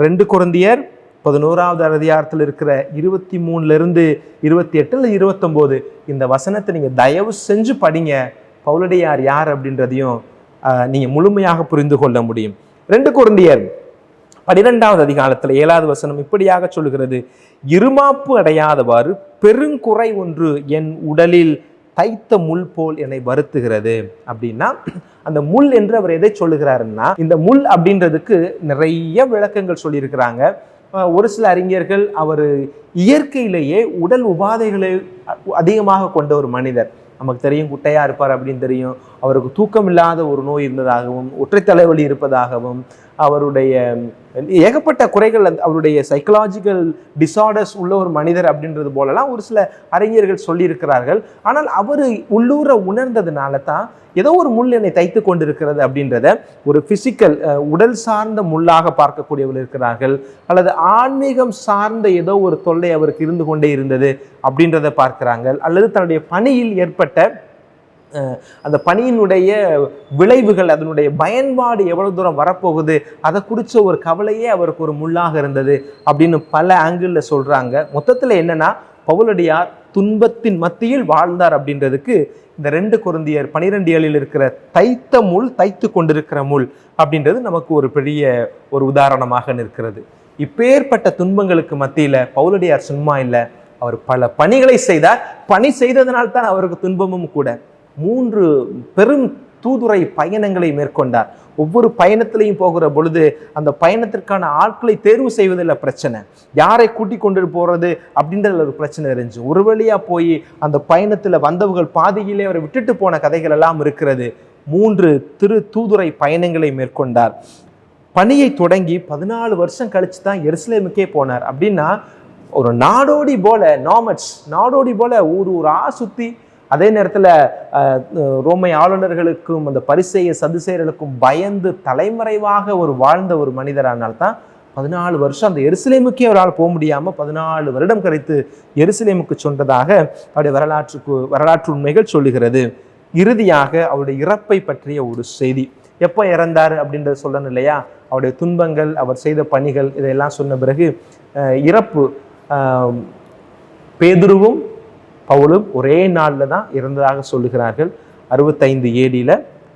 2 கொரிந்தியர் 11வது அதிகாரத்தில் இருக்கிற 23 28 29 இந்த வசனத்தை நீங்க தயவு செஞ்சு படிங்க. பவுலடியார் யார் அப்படின்றதையும் நீங்க முழுமையாக புரிந்து கொள்ள முடியும். 2 கொரிந்தியர் 12வது அதிகாரத்தில் 7வது வசனம் இப்படியாக சொல்கிறது, இருமாப்பு அடையாதவாறு பெருங்குறை ஒன்று என் உடலில் தைத்த முள் போல் என்னை வருத்துகிறது. அப்படின்னா அந்த முள் என்று அவர் எதை சொல்லுகிறாருன்னா, இந்த முள் அப்படின்றதுக்கு நிறைய விளக்கங்கள் சொல்லியிருக்கிறாங்க. ஒரு சில அறிஞர்கள் அவர் இயற்கையிலேயே உடல் உபாதைகளை அதிகமாக கொண்ட ஒரு மனிதர். நமக்கு தெரியும், குட்டையா இருப்பார் அப்படின்னு தெரியும். அவருக்கு தூக்கம் இல்லாத ஒரு நோய் இருந்ததாகவும், ஒற்றை தலைவலி இருப்பதாகவும், அவருடைய ஏகப்பட்ட குறைகள், அவருடைய சைக்கலாஜிக்கல் டிசார்டர்ஸ் உள்ள ஒரு மனிதர் அப்படின்றது போலலாம் ஒரு சில அறிஞர்கள் சொல்லியிருக்கிறார்கள். ஆனால் அவர் உள்ளூர உணர்ந்ததுனால தான் ஏதோ ஒரு முள் என்னை தைத்து கொண்டிருக்கிறது அப்படின்றத ஒரு பிசிக்கல் உடல் சார்ந்த முள்ளாக பார்க்கக்கூடியவர்கள் இருக்கிறார்கள், அல்லது ஆன்மீகம் சார்ந்த ஏதோ ஒரு தொல்லை அவருக்கு இருந்து கொண்டே இருந்தது அப்படின்றத பார்க்கிறாங்க, அல்லது தன்னுடைய பணியில் ஏற்பட்ட அந்த பணியினுடைய விளைவுகள், அதனுடைய பயன்பாடு எவ்வளவு தூரம் வரப்போகுது அதை குறித்த ஒரு கவலையே அவருக்கு ஒரு முள்ளாக இருந்தது அப்படின்னு பல ஆங்கிளில் சொல்றாங்க. மொத்தத்தில் என்னன்னா, பவுலடியார் துன்பத்தின் மத்தியில் வாழ்ந்தார் அப்படின்றதுக்கு இந்த 2 கொரிந்தியர் 12:7 இருக்கிற தைத்த முள், தைத்து கொண்டிருக்கிற முள் அப்படின்றது நமக்கு ஒரு பெரிய ஒரு உதாரணமாக நிற்கிறது. இப்பேற்பட்ட துன்பங்களுக்கு மத்தியில பவுலடியார் சும்மா இல்லை, அவர் பல பணிகளை செய்தார். பணி செய்ததனால்தான் அவருக்கு துன்பமும் கூட. 3 பெரும் தூதுரை பயணங்களை மேற்கொண்டார். ஒவ்வொரு பயணத்திலையும் போகிற பொழுது அந்த பயணத்திற்கான ஆட்களை தேர்வு செய்வதில் பிரச்சனை, யாரை கூட்டி கொண்டு போறது அப்படின்றதுல ஒரு பிரச்சனை இருந்துச்சு. ஒரு வழியா போய் அந்த பயணத்துல வந்தவர்கள் பாதியிலே அவரை விட்டுட்டு போன கதைகள் எல்லாம் இருக்கிறது. 3 தூதுரை பயணங்களை மேற்கொண்டார். பணியை தொடங்கி 14 வருஷம் கழிச்சு தான் எருசலேமுக்கே போனார். அப்படின்னா ஒரு நாடோடி போல, நாடோடி போல ஊரா சுத்தி, அதே நேரத்தில் ரோமை ஆளுநர்களுக்கும் அந்த பரிசேய சதுசேயர்களுக்கும் பயந்து தலைமறைவாக ஒரு வாழ்ந்த ஒரு மனிதரானால்தான் 14 வருஷம் அந்த எருசலேமுக்கே அவரால் போக முடியாமல் 14 வருடம் கழித்து எருசலேமுக்கு சொன்னதாக அவருடைய வரலாற்று உண்மைகள் சொல்லுகிறது. இறுதியாக அவருடைய இறப்பை பற்றிய ஒரு செய்தி. எப்போ இறந்தார் அப்படின்றத சொல்லணும் இல்லையா? அவருடைய துன்பங்கள், அவர் செய்த பணிகள், இதையெல்லாம் சொன்ன பிறகு இறப்பு. பேதுருவும் பவுலும் ஒரே நாளில் தான் இறந்ததாக சொல்லுகிறார்கள். 65 AD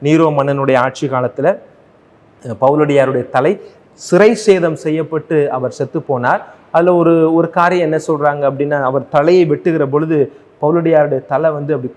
நீரோ மன்னனுடைய ஆட்சி காலத்தில் பவுலடியாருடைய தலை சிறை சேதம் செய்யப்பட்டு அவர் செத்து போனார். அதில் ஒரு காரியம் என்ன சொல்கிறாங்க அப்படின்னா, அவர் தலையை வெட்டுகிற பொழுது பவுலடியாருடைய தலை அப்படி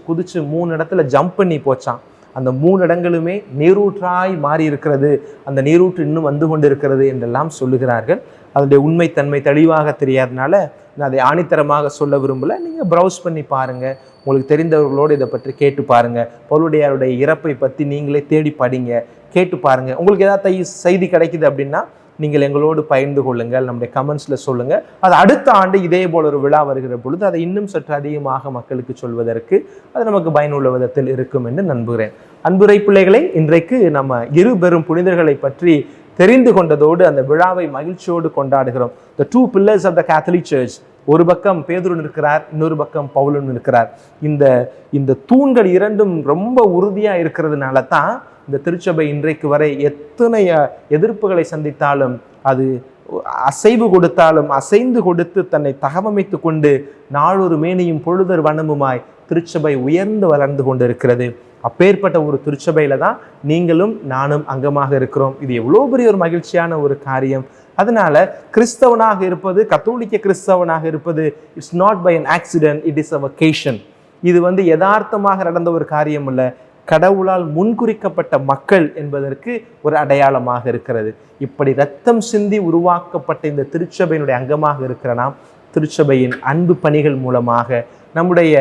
குதிச்சு 3 இடத்துல ஜம்ப் பண்ணி போச்சான். அந்த 3 இடங்களுமே நீரூற்றாய் மாறி இருக்கிறது, அந்த நீரூற்று இன்னும் வந்து கொண்டு இருக்கிறது என்றெல்லாம் சொல்லுகிறார்கள். அதனுடைய உண்மைத்தன்மை தெளிவாக தெரியாதனால நான் அதை ஆணித்தரமாக சொல்ல விரும்பலை. நீங்கள் ப்ரௌஸ் பண்ணி பாருங்கள், உங்களுக்கு தெரிந்தவர்களோடு இதை பற்றி கேட்டு பாருங்கள். பவுலுடையாருடைய இறப்பை பற்றி நீங்களே தேடி படிங்க, கேட்டு பாருங்கள். உங்களுக்கு ஏதாவது செய்தி கிடைக்குது அப்படின்னா நீங்கள் எங்களோடு பகிர்ந்து கொள்ளுங்கள், நம்முடைய கமெண்ட்ஸில் சொல்லுங்கள். அது அடுத்த ஆண்டு இதே போல் ஒரு விழா வருகிற பொழுது அதை இன்னும் சற்று அதிகமாக மக்களுக்கு சொல்வதற்கு அது நமக்கு பயனுள்ள விதத்தில் இருக்கும் என்று நம்புகிறேன். அன்புரை பிள்ளைகளை, இன்றைக்கு நம்ம இரு பெரும் புனிதர்களை பற்றி தெரிந்து கொண்டதோடு அந்த விழாவை மகிழ்ச்சியோடு கொண்டாடுகிறோம். The two pillars of the Catholic Church. ஒரு பக்கம் பேதுரு இருக்கிறார், இன்னொரு பக்கம் பவுலும் இருக்கிறார். இந்த தூண்கள் இரண்டும் ரொம்ப உறுதியா இருக்கிறதுனால தான் இந்த திருச்சபை இன்றைக்கு வரை எத்தனை எதிர்ப்புகளை சந்தித்தாலும், அது அசைவு கொடுத்தாலும் அசைந்து கொடுத்து தன்னை தகவமைத்து கொண்டு நாளொரு மேனியும் பொழுதர் வனமுமாய் திருச்சபை உயர்ந்து வளர்ந்து கொண்டு இருக்கிறது. அப்பேற்பட்ட ஒரு திருச்சபையில தான் நீங்களும் நானும் அங்கமாக இருக்கிறோம். இது எவ்வளோ பெரிய ஒரு மகிழ்ச்சியான ஒரு காரியம். அதனால கிறிஸ்தவனாக இருப்பது, கத்தோலிக்க கிறிஸ்தவனாக இருப்பது, it's not by an accident, it is a vocation. இது யதார்த்தமாக நடந்த ஒரு காரியம் அல்ல, கடவுளால் முன்குறிக்கப்பட்ட மக்கள் என்பதற்கு ஒரு அடையாளமாக இருக்கிறது. இப்படி இரத்தம் சிந்தி உருவாக்கப்பட்ட இந்த திருச்சபையினுடைய அங்கமாக இருக்கிற நாம், திருச்சபையின் அன்பு பணிகள் மூலமாக, நம்முடைய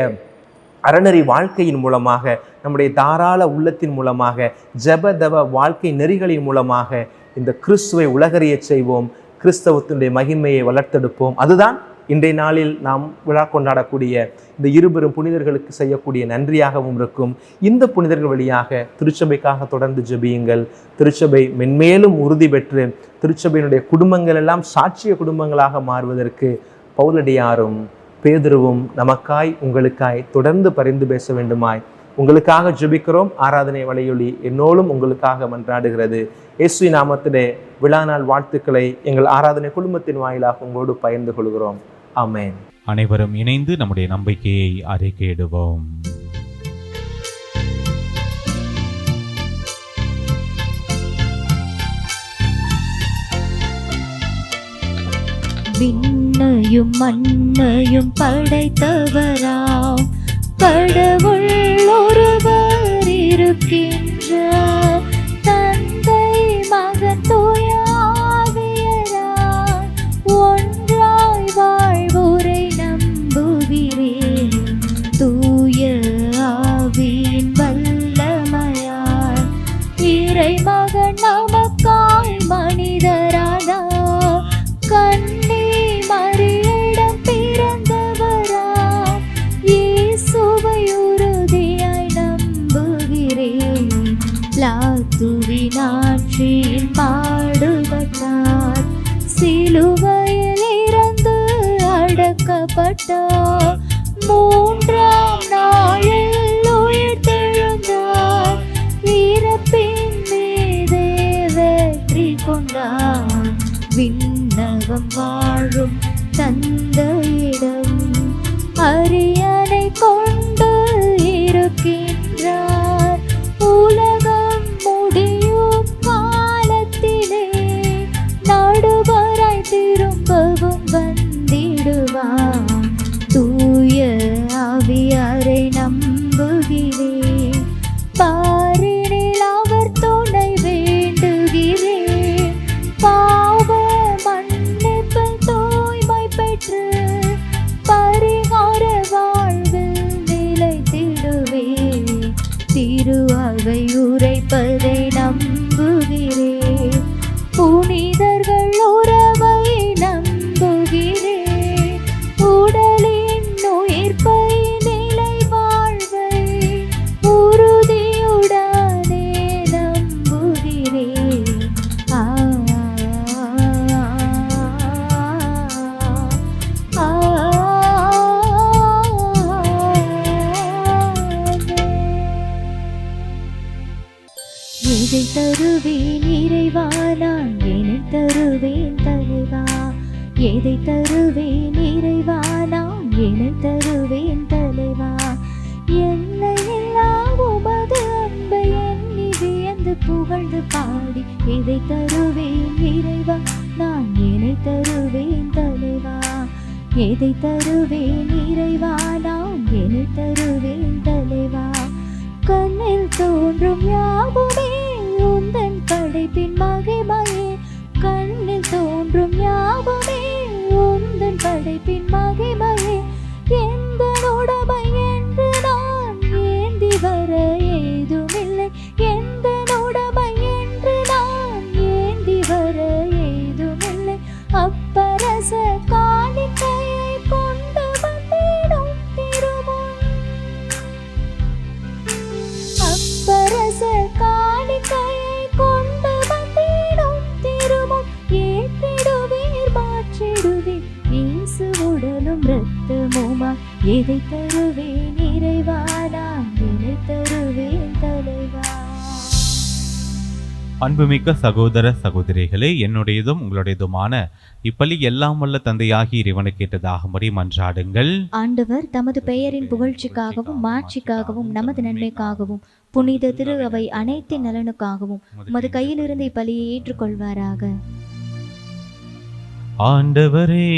அறநெறி வாழ்க்கையின் மூலமாக, நம்முடைய தாராள உள்ளத்தின் மூலமாக, ஜப தவ வாழ்க்கை நெறிகளின் மூலமாக இந்த கிறிஸ்துவை உலகறிய செய்வோம், கிறிஸ்தவத்தினுடைய மகிமையை வளர்த்தெடுப்போம். அதுதான் இன்றைய நாளில் நாம் விழா கொண்டாடக்கூடிய இந்த இருபெரும் புனிதர்களுக்கு செய்யக்கூடிய நன்றியாகவும் இருக்கும். இந்த புனிதர்கள் வழியாக திருச்சபைக்காக தொடர்ந்து ஜெபியுங்கள். திருச்சபை மென்மேலும் உறுதி பெற்று திருச்சபையினுடைய குடும்பங்கள் எல்லாம் சாட்சிய குடும்பங்களாக மாறுவதற்கு பவுலடியாரும் பேதுருவும் நமக்காய் உங்களுக்காய் தொடர்ந்து பரிந்து பேச வேண்டுமாய் உங்களுக்காக ஜெபிக்கிறோம். ஆராதனை வலையொலி என்னோடும் உங்களுக்காக மன்றாடுகிறது. இயேசுவின் நாமத்திலே விழா நாள் வாழ்த்துக்களை எங்கள் ஆராதனை குடும்பத்தின் வாயிலாக உங்களோடு பகிர்ந்து கொள்கிறோம். ஆமென். அனைவரும் இணைந்து நம்முடைய நம்பிக்கையை அறிக்கையிடுவோம். விண்ணையும் மண்ணையும் படைத்தவராம் கடவுள் ஒருவர் இருக்கின்றார். தந்தை மகன் தூய ஆவியராய் ஒன்றாய் வாழ்வோரை நம்புகிறேன். தூய ஆவியின் வல்லமையால் இறை மகன் நமக்காய் மனிதரானார். கண்ணி மரியிடம் பிறந்தவராம் இயேசுவை உறுதியாய் நம்புகிறேன். லாத்துவின் ஆட்சியில் பாடுபட்டார், சிலுவையில் இறந்து அடக்கப்பட்டார். மூன்றாம் நாளில் உயிர்த்தெழுந்தார், இறப்பின் மீதே வெற்றி கொண்டார். விண்ணகம் வாழும் தந்தையிடம் அரியணை கொண்டு இருக்கின்றார். உலகம் முடியும் காலத்திலே நடுவராய் திரும்பவும் வந்திடுவார். தூய ஆவியாரை நம்புகிறேன், பாரினில் அவர் துணை வேண்டுகிறேன். பாவ மன்னிப்பு தூய்மை பெற்று பரிகார வாழ்வில் நிலைத்திடுவேன். திரு அவை உரைப்பதை நம்புகிறேன், புனிதர்கள் உறவை நம்புகிறேன். உடலின் உயிர்ப்பை நிலை வாழ்வை உறுதியுடனே நம்புகிறேன். எதை தருவேன் இறைவா, நான் என்னை தருவேன் தலைவா. எதை தருவேன் இறைவா, நான் என்னை தருவேன் தலைவா. என்னை எல்லாம் உமது அன்பை எண்ணி வியந்து புகழ்ந்து பாடி எதை தருவேன் இறைவா, நான் என்னை தருவேன் தலைவா. எதை தருவேன் இறைவா, நான் என்னை தருவேன் தலைவா. கண்ணில் தோன்றும் யாவுமே உந்தன் படைப்பின் மகிமையே, கண்ணில் தோன்றும் தோன்றும் யாவுமே உந்தன் படைப்பின் மகிமையே. எந்த உடைமை என்று நான் ஏந்தி வர ஏதுமில்லை, எந்த உடைமை என்று நான் ஏந்தி வர ஏதுமில்லை. அப்பரச காணிக்கையை கொண்டு வந்திடும் திருமுன், அப்பரச காணிக்கையை கொண்டு வந்திடும் திருமுன். ஏற்றிடுவீர் மாற்றிடுவீர் இயேசு உடலும் இரத்தமுமா. எதை தருவேன் இறைவா, நான் எதை தருவேன் தலைவா. அன்புமிக்க சகோதர சகோதரிகளே, என்னுடையதும் உங்களுடையதுமான இப்பலி எல்லாம் வல்ல தந்தையாகி இறைவனுக்கு ஏற்றதாகும்படி மன்றாடுங்கள். ஆண்டவர் தமது பெயரின் புகழ்ச்சிக்காகவும் மாட்சிக்காகவும் நமது நன்மைக்காகவும் புனித திரு அவை அனைத்தின் நலனுக்காகவும் உமது கையிலிருந்து இப்பலியை ஏற்றுக்கொள்வாராக. ஆண்டவரே,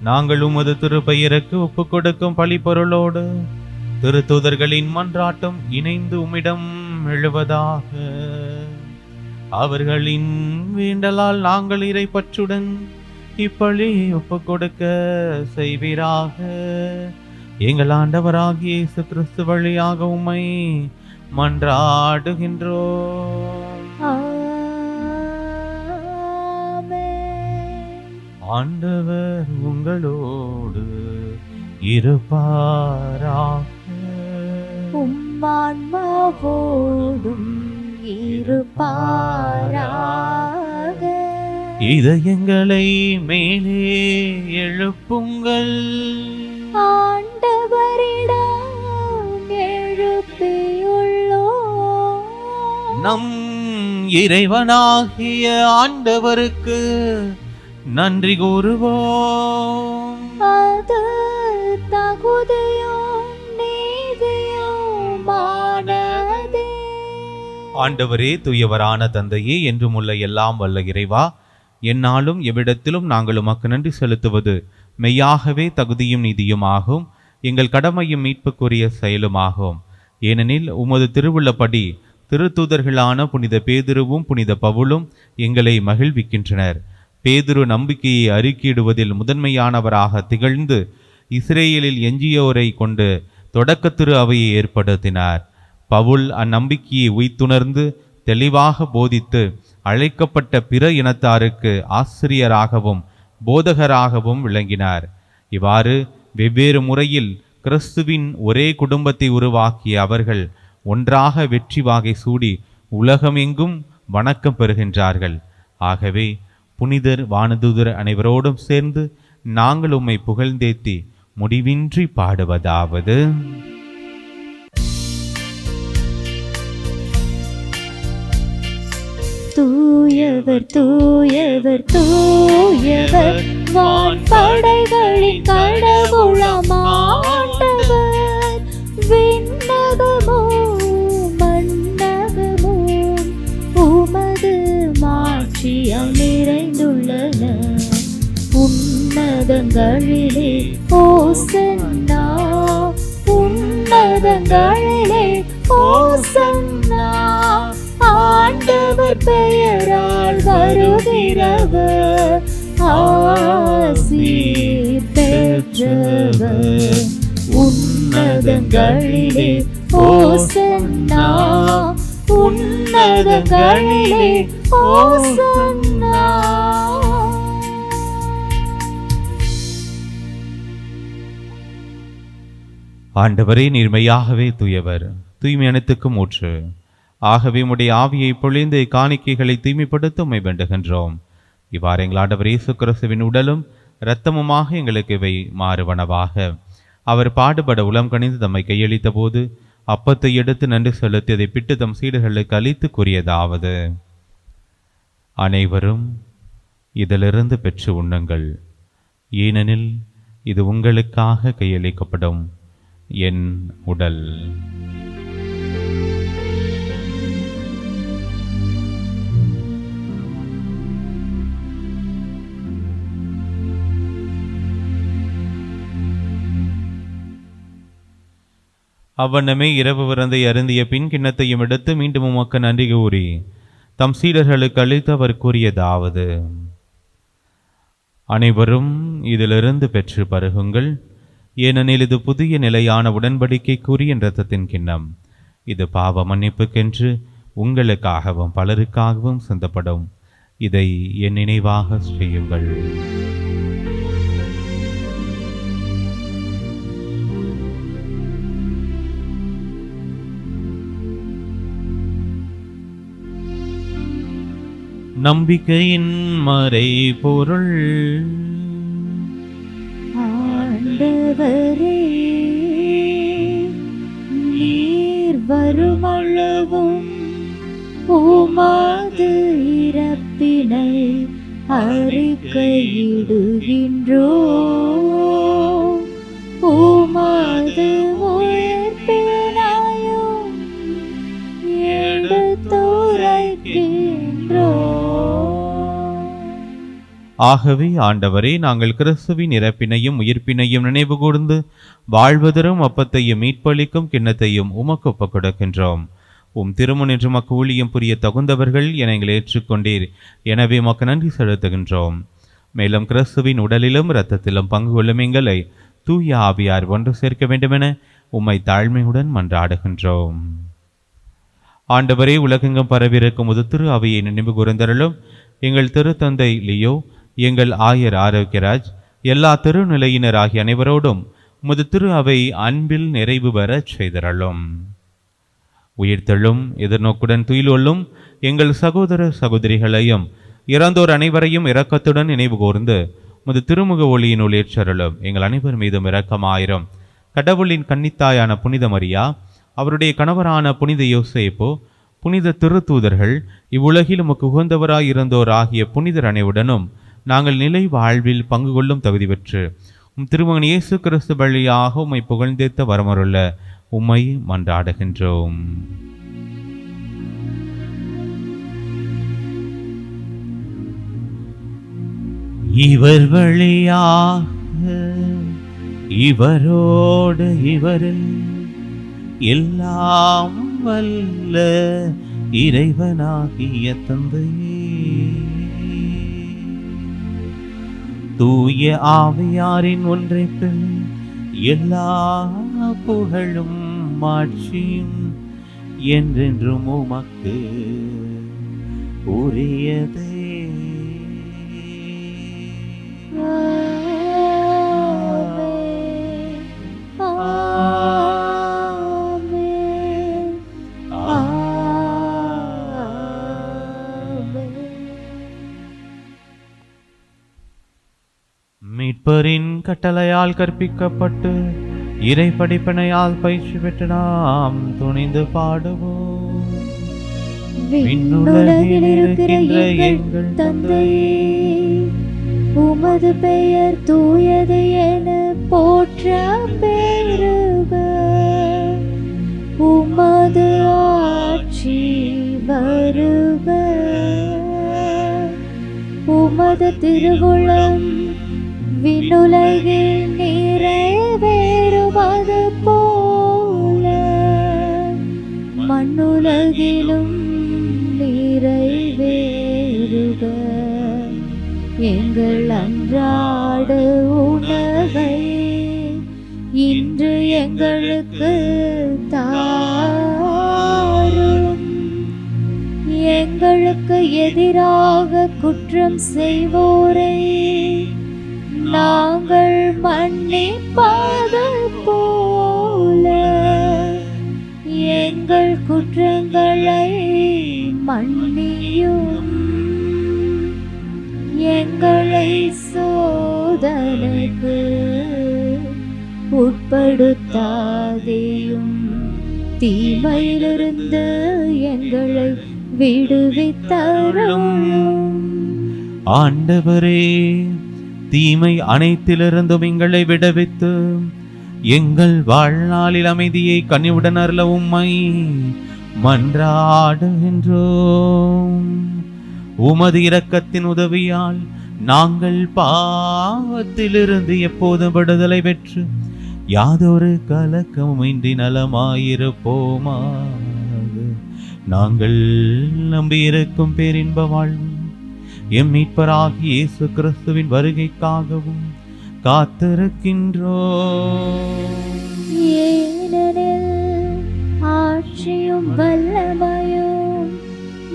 நாங்கள் உமது திருப்பெயருக்கு ஒப்புக் கொடுக்கும் பலி பொருளோடு திருத்தூதர்களின் மன்றாட்டம் இணைந்து உம்மிடம் எழுவதாக. அவர்களின் வேண்டலால் நாங்கள் இறைப்பற்றுடன் இப்பலி ஒப்புக் கொடுக்க செய்வீராக. எங்கள் ஆண்டவராகிய இயேசு கிறிஸ்து வழியாக உம்மை மன்றாடுகின்றோம். ஆண்டவர் உங்களோடு இருப்பாராக. உம்மான்மாவோடும் இருப்பாராக. இதயங்களை மேலே எழுப்புங்கள், ஆண்டவரிடம் எழுப்பியுள்ளோம். நம் இறைவனாகிய ஆண்டவருக்கு நன்றி கூறுவோம். அது தகுதியும் நீதியுமானதே. ஆண்டவரே, தூயவரான தந்தையே, என்றும் உள்ள எல்லாம் வல்ல இறைவா, எந்நாளும் எவ்விடத்திலும் நாங்கள் உமக்கு நன்றி செலுத்துவது மெய்யாகவே தகுதியும் நீதியுமாகும், எங்கள் கடமையும் மீட்புக்குரிய செயலுமாகும். ஏனெனில் உமது திருவுள்ளப்படி திருத்தூதர்களான புனித பேதுருவும் புனித பவுலும் எங்களை மகிழ்விக்கின்றனர். பேதுரு நம்பிக்கையை அறிக்கையிடுவதில் முதன்மையானவராக திகழ்ந்து இஸ்ரேலில் எஞ்சியோரை கொண்டு தொடக்க திரு அவையை ஏற்படுத்தினார். பவுல் அந்நம்பிக்கையை உய்த்துணர்ந்து தெளிவாக போதித்து அழைக்கப்பட்ட பிற இனத்தாருக்கு ஆசிரியராகவும் போதகராகவும் விளங்கினார். இவ்வாறு வெவ்வேறு முறையில் கிறிஸ்துவின் ஒரே குடும்பத்தை உருவாக்கிய அவர்கள் ஒன்றாக வெற்றி வாகை சூடி உலகமெங்கும் வணக்கம் பெறுகின்றார்கள். ஆகவே புனிதர் வானதூதர் அனைவரோடும் சேர்ந்து நாங்கள் உம்மை புகழ்ந்தேத்தி முடிவின்றி பாடுவதாவது: தூயவர் தூயவர் தூயவர், வான்படைகளின் கடவுளாம் ஆண்டவர். விண்ணகமும் மண்ணகமும் உமது மாட்சியால் நிறைந்துள்ளன. உன்னதங்களிலே ஓசன்னா, உன்னதங்களிலே ஓசன்னா. ஆண்டவர் பெயரால் வருகிறவர் ஆசீர் பெற்றவர். உன்னதங்களிலே ஓசன்னா, உன்னதங்களிலே ஓசன்னா. ஆண்டவரே, நீர்மையாகவே தூயவர், தூய்மை அனைத்துக்கும் ஊற்று. ஆகவே உம்முடைய ஆவியை பொழிந்து காணிக்கைகளை தூய்மைப்படுத்த உம்மை வேண்டுகின்றோம். இவ்வாறு எங்கள் ஆண்டவர் இயேசு கிறிஸ்துவின் உடலும் இரத்தமுமாக எங்களுக்கு இவை மாறுவனவாக. அவர் பாடுபட உளம் கனிந்து தம்மை கையளித்த போது அப்பத்தை எடுத்து நன்றி செலுத்தி அதை பிட்டு தம் சீடர்களுக்கு அளித்து கூறியதாவது: அனைவரும் இதிலிருந்து பெற்று உண்ணுங்கள், ஏனெனில் இது உங்களுக்காக கையளிக்கப்படும் என் உடல். அவ்வண்ணமே இரவு விருந்தை அருந்திய பின் கிண்ணத்தையும் எடுத்து மீண்டும் உமக்கு நன்றி கூறி தம் சீடர்களுக்கு அளித்து அவர் கூறியதாவது: அனைவரும் இதிலிருந்து பெற்று பருகுங்கள். ஏனெனில் இது புதிய நிலையான உடன்படிக்கைக்குரிய இரத்தத்தின் கிண்ணம். இது பாவ மன்னிப்புக்கென்று உங்களுக்காகவும் பலருக்காகவும் சிந்தப்படும். இதை என் நினைவாக செய்யுங்கள். நம்பிக்கையின் மறைபொருள். ஆண்டவரே, நீர் வருமளவும் உமது இறப்பினை அறிக்கையிடுகின்றோம். உமது உயிர்ப்பினையும் எடுத்துரைக்கின்றோம். ஆகவே ஆண்டவரே, நாங்கள் கிறிஸ்துவின் இறப்பினையும் உயிர்ப்பினையும் நினைவு கூர்ந்து வாழ்வதரும் அப்பத்தையும் மீட்பளிக்கும் கிண்ணத்தையும் உமக்கு ஒப்புக் கொடுக்கின்றோம். உம் திருமுனின்று மக்கு ஊழியம் புரிய தகுந்தவர்கள் என எங்களை ஏற்றுக்கொண்டீர். எனவே மக்கு நன்றி செலுத்துகின்றோம். மேலும் கிறிஸ்துவின் உடலிலும் இரத்தத்திலும் பங்கு கொள்ளும் எங்களை தூய ஆவியார் ஒன்று சேர்க்க வேண்டுமென உம்மை தாழ்மையுடன் மன்றாடுகின்றோம். ஆண்டவரே, உலகெங்கும் பரவியிருக்கும் முது திரு அவையை நினைவு கூர்ந்தருளும். எங்கள் திருத்தந்தை லியோ, எங்கள் ஆயர் ஆரோக்கியராஜ், எல்லா திருநிலையினர் ஆகிய அனைவரோடும் முது திரு அவை அன்பில் நிறைவு பெறச் செய்தருளும். உயிர்த்தெழும் எதிர்நோக்குடன் துயிலொள்ளும் எங்கள் சகோதர சகோதரிகளையும் இறந்தோர் அனைவரையும் இரக்கத்துடன் நினைவு கூர்ந்து முது திருமுக ஒளியினுள் ஏற்றருளும். எங்கள் அனைவர் மீதும் இரக்கமாயிரும். கடவுளின் கன்னித்தாயான புனித மரியா, அவருடைய கணவரான புனித யோசேப்பு, புனித திருத்தூதர்கள், இவ்வுலகில் உமக்கு உகந்தவராய் இருந்தோர் ஆகிய புனிதர் அனைவுடனும் நாங்கள் நிலை வாழ்வில் பங்கு கொள்ளும் தகுதி பெற்று உம் திருமகன் இயேசு கிறிஸ்து வழியாக உம்மை புகழ்ந்தேத்த வரமருள்ள உம்மை மன்றாடுகின்றோம். இவர் வழியாக இவரோடு இவரில் எல்லாம் வல்ல இறைவனாகிய தந்தையே, தூய ஆவியாரின் ஒன்றைப்பில் எல்லா புகழும் மாட்சியும் என்றென்றும் உமக்கு உரியதே. மீட்பரின் கட்டளையால் கற்பிக்கப்பட்டு இறை படிப்பினையால் பயிற்சி பெற்று நாம் துணிந்து பாடுவோம். விண்ணுலகில் இருக்கிற எங்கள் தந்தையே, உமது பெயர் தூயது என போற்ற பெறுக. உமது ஆட்சி வருக. உமது திருவுளம் விண்ணுலகில் நிறைவேறுவது போல மண்ணுலகிலும் நிறைவேறுக. எங்கள் அன்றாட உணவை இன்று எங்களுக்கு தாரும். எங்களுக்கு எதிராக குற்றம் செய்வோரை நாங்கள் மன்னிப்பது போல எங்கள் குற்றங்களை மன்னியும். எங்களை சோதனைக்கு உட்படுத்தாதேயும், தீமையிலிருந்து எங்களை விடுவித்தருளும். ஆண்டவரே, தீமை அனைத்திலிருந்தும் எங்களை விடுவித்து எங்கள் வாழ்நாளில் அமைதியை கனிவுடன் அருள உம்மை மன்றாடுகின்றோம். உமது இரக்கத்தின் உதவியால் நாங்கள் பாவத்திலிருந்து எப்போதும் விடுதலை பெற்று யாதொரு கலக்கமின்றி நலமாயிருப்போமாக. நாங்கள் நம்பியிருக்கும் பேரின்ப வாழ்வு எம் மீட்பராகிய இயேசு கிறிஸ்துவின் வருகைக்காகவும் காத்திருக்கின்றோம். ஏனெனில் ஆட்சியும் வல்லமையும்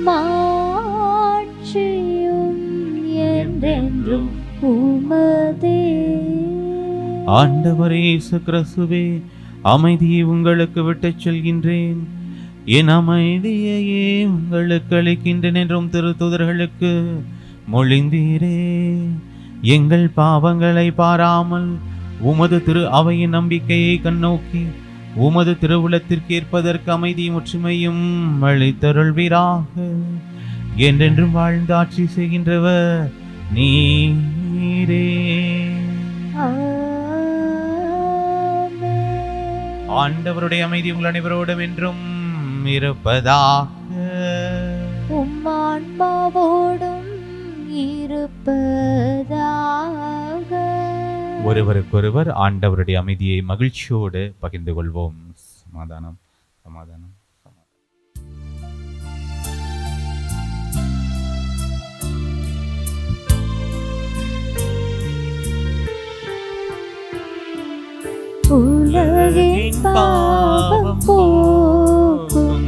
மாட்சியும் என்றென்றும் உமதே. ஆண்டவரே இயேசு கிறிஸ்துவே, அமைதியை உங்களுக்கு விட்டுச் செல்கின்றேன், என் அமைதியையே உங்களுக்கு அளிக்கின்றேன் என்றும் திருத்தூதர்களுக்கு மொழிந்தீரே. எங்கள் பாவங்களை பாராமல் உமது திரு அவையின் நம்பிக்கையை கண்ணோக்கி உமது திருவுளத்திற்கு ஏற்பதற்கு அமைதியும் ஒற்றுமையும் அளித்தருள்வீராக. என்றென்றும் வாழ்ந்து ஆட்சி செய்கின்றவர் நீரே. ஆண்டவருடைய அமைதி உங்கள் அனைவரோடும் என்றும் இருப்பதாக. உம் ஆன்மாவோடும் இருப்பதாக. ஒருவருக்கொருவர் ஆண்டவருடைய அமைதியை மகிழ்ச்சியோடு பகிர்ந்து கொள்வோம். சமாதானம் சமாதானம். உலகின் பாவம் போக்கும்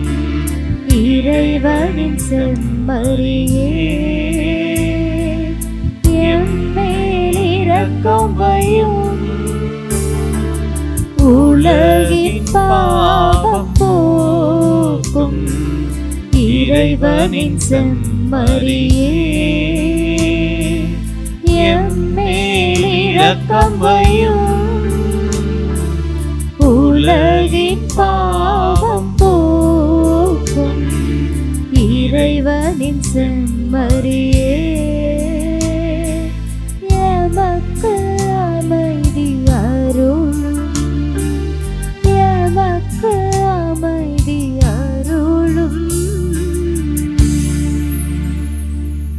இறைவனின் செம்மறியே, எம்மேல் இரக்கம் வையும். உலகின் பாவம் போக்கும் இறைவனின் செம்மறியே, எம்மேல் இரக்கம் வையும். உலகின் பாவம் போக்கும் இறைவனின் செம்மறியே, எமக்கு அமைதி அருளும், எமக்கு அமைதி அருளும்.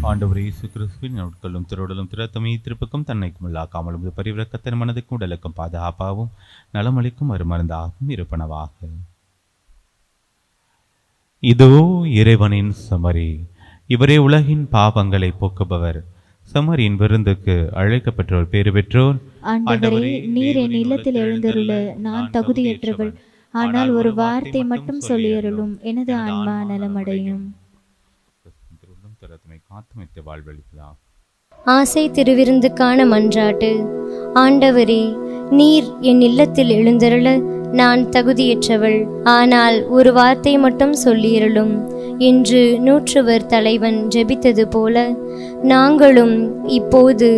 ஆண்டவர் இயேசு கிறிஸ்துவின் நாட்களும் திருடலும் திறத்தமை திருப்பக்கும் தன்னைக்கும் இல்லாக்காமலும் பரிவிரக்கத்தின் மனதுக்கும் உடலுக்கும் பாதுகாப்பாகவும் நலமளிக்கும் அருமருந்தாகவும் இருப்பனவாக. இதோ இறைவனின் செம்மறி, இவரே உலகின் பாவங்களை போக்குபவர். செம்மறியின் விருந்துக்கு அழைக்கப்பெற்றோர் பேறு பெற்றோர். ஆண்டவரே, நீர் என் இல்லத்தில் எழுந்தருள நான் தகுதியற்றவள், ஆனால் ஒரு வார்த்தை மட்டும் சொல்லியருளும், எனது ஆன்மா நலமடையும். ஆசை திருவிருந்துக்கான மன்றாட்டு. ஆண்டவரே, நீர் என் இல்லத்தில் எழுந்தருள நான் தகுதியற்றவள், ஆனால் ஒரு வார்த்தை மட்டும் சொல்லியருளும் என்று நூற்றுவர் தலைவன் ஜெபித்தது போல நாங்களும் இப்போது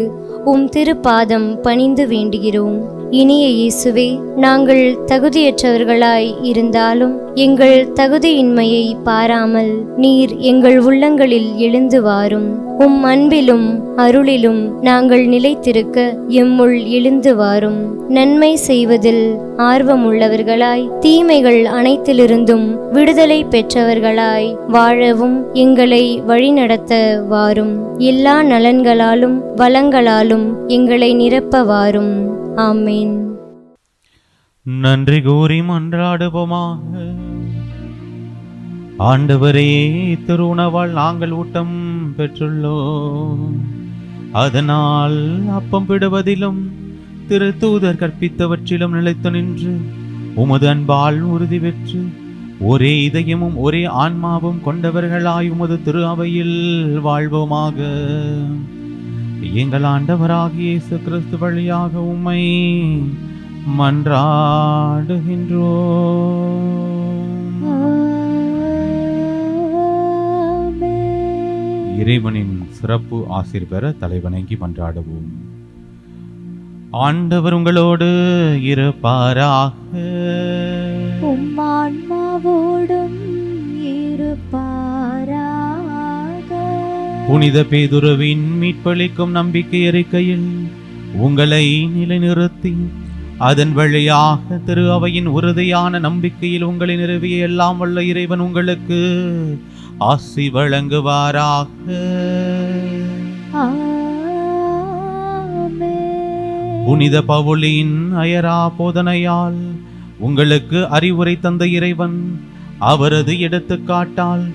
உம் திருப்பாதம் பணிந்து வேண்டுகிறோம். இனிய இயேசுவே, நாங்கள் தகுதியற்றவர்களாய் இருந்தாலும் எங்கள் தகுதியின்மையை பாராமல் நீர் எங்கள் உள்ளங்களில் எழுந்து வாரும். உம் அன்பிலும் அருளிலும் நாங்கள் நிலைத்திருக்க எம்முள் எழுந்து வாரும். நன்மை செய்வதில் ஆர்வமுள்ளவர்களாய் தீமைகள் அனைத்திலிருந்தும் விடுதலை பெற்றவர்களாய் வாழவும் எங்களை வழிநடத்த வாரும். எல்லா நலன்களாலும் வளங்களாலும் எங்களை நிரப்ப வாரும். ஆமேன். நன்றி கூறி மன்றாடுவோமாக. ஆண்டவரே, திருவுணவால் நாங்கள் ஊட்டம் பெற்றுள்ளோம். அதனால் அப்பம் பிடுவதிலும் திருத்தூதர் கற்பித்தவற்றிலும் நிலைத்து நின்று உமது அன்பால் உறுதி பெற்று ஒரே இதயமும் ஒரே ஆன்மாவும் கொண்டவர்களாய் உமது திரு அவையில் வாழ்வோமாக. எங்கள் ஆண்டவராகிய இயேசு கிறிஸ்து வழியாக உம்மை மன்றாடுகின்றோம். இறைவனின் சிறப்பு ஆசீர் பெற தலைவணங்கி மன்றாடுவோம். ஆண்டவர் உங்களோடு இருப்பாராக. உம் ஆன்மாவோடும் இருப்பாராக. புனித பேதுருவின் மீட்பளிக்கும் நம்பிக்கை அறிக்கையில் உங்களை நிலைநிறுத்தி அதன் வழியாக திரு அவையின் உறுதியான நம்பிக்கையில் உங்களை நிறுவிய எல்லாம் வல்ல இறைவன் உங்களுக்கு ஆசி வழங்குவாராக. புனித பவுலின் அயரா போதனையால் உங்களுக்கு அறிவுரை தந்த இறைவன் அவரது எடுத்துக்காட்டால்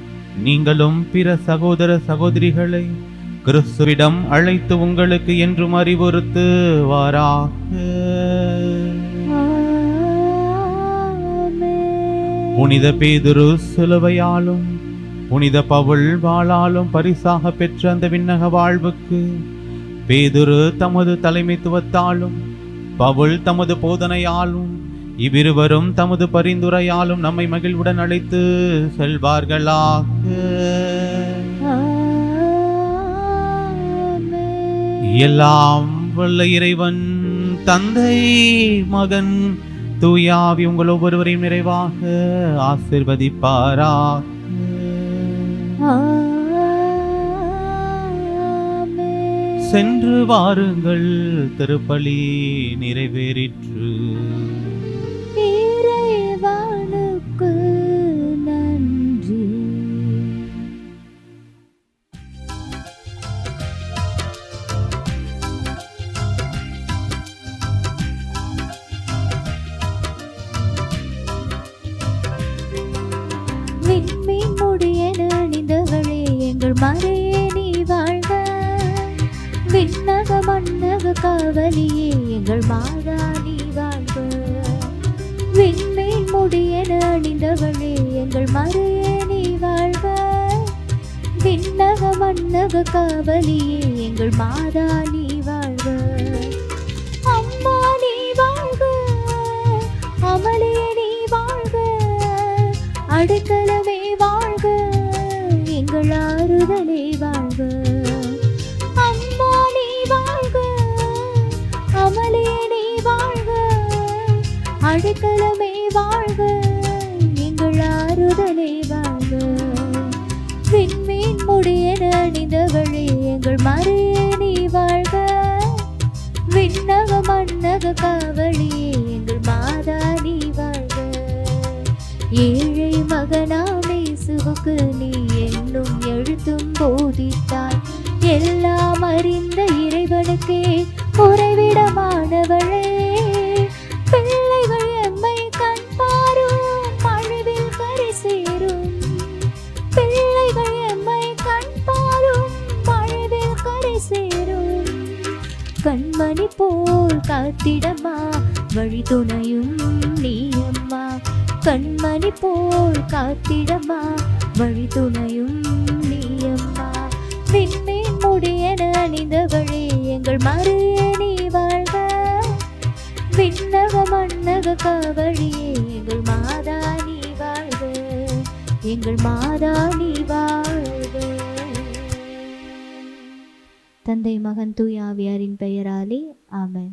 நீங்களும் பிற சகோதர சகோதரிகளை கிறிஸ்துவிடம் அழைத்து உங்களுக்கு என்றும் அறிவுறுத்து வாராக. புனித பேதுரு சிலுவையாலும் புனித பவுல் வாளாலும் பரிசாக பெற்ற அந்த விண்ணக வாழ்வுக்கு பேதுரு தமது தலைமைத்துவத்தாலும் பவுல் தமது போதனையாலும் இவ்விருவரும் தமது பரிந்துரையாலும் நம்மை மகிழ்வுடன் அழைத்து செல்வார்களாக. எல்லாம் வல்ல இறைவன் தந்தை மகன் தூயாவி உங்கள் ஒவ்வொருவரையும் நிறைவாக ஆசீர்வதிப்பாராக. சென்று வாருங்கள், திருப்பலி நிறைவேறிற்று. இறைவனுக்கு நன்றி. விண்மீன் முடியென அணிந்தவளே எங்கள் மறையே நீ வாழ்க. விண்ணக மன்னக காவலியே எங்கள் மாதா நீ வாழ்க. விண்மீன் முடியென அணிந்தவளே எங்கள் மறையே நீ வாழ்க. விண்ணக மன்னக காவலியே எங்கள் மாதா நீ வாழ்க. அம்மா நீ வாழ்க, அமலே நீ வாழ்க, அடைக்கலமே வாழ்க, எங்கள் ஆறுதலே வாழ்க. அம்மா நீ வாழ்க, அமலே நீ வாழ்க, அடைக்கலமே வாழ்க, எங்கள் ஆறுதலே வாழ்க. விண்மீன் முடியென அணிந்தவளே எங்கள் மறையே நீ வாழ்க. விண்ணக மன்னக காவலியே எங்கள் மாதா நீ வாழ்க. ஏழை மகனாம் இயேசுவுக்கு நீ என்னும் எழுத்தும் போதித்தாய். எல்லாம் அறிந்த இறைவனுக்கே உறைவிடமானவளே, பிள்ளைகள் எம்மை கண்பாரும் அழிவில் கரை சேரும். பிள்ளைகள் எம்மை கண்பாரும் அழிவில் கரை சேரும். கண்மணி போல் காத்திடமா வழி துணையும் நீ அம்மா. கண்மணி போல் காத்திடமா வழி துணையும் நீ அம்மா. விண்மீன் முடியென அணிந்தவளே எங்கள் மறையே நீ வாழ்க. விண்ணக மன்னக காவலியே எங்கள் மாதா நீ வாழ்க. எங்கள் மாதா நீ வாழ்க. தந்தை மகன் தூய ஆவியாரின் பெயராலே ஆமென்.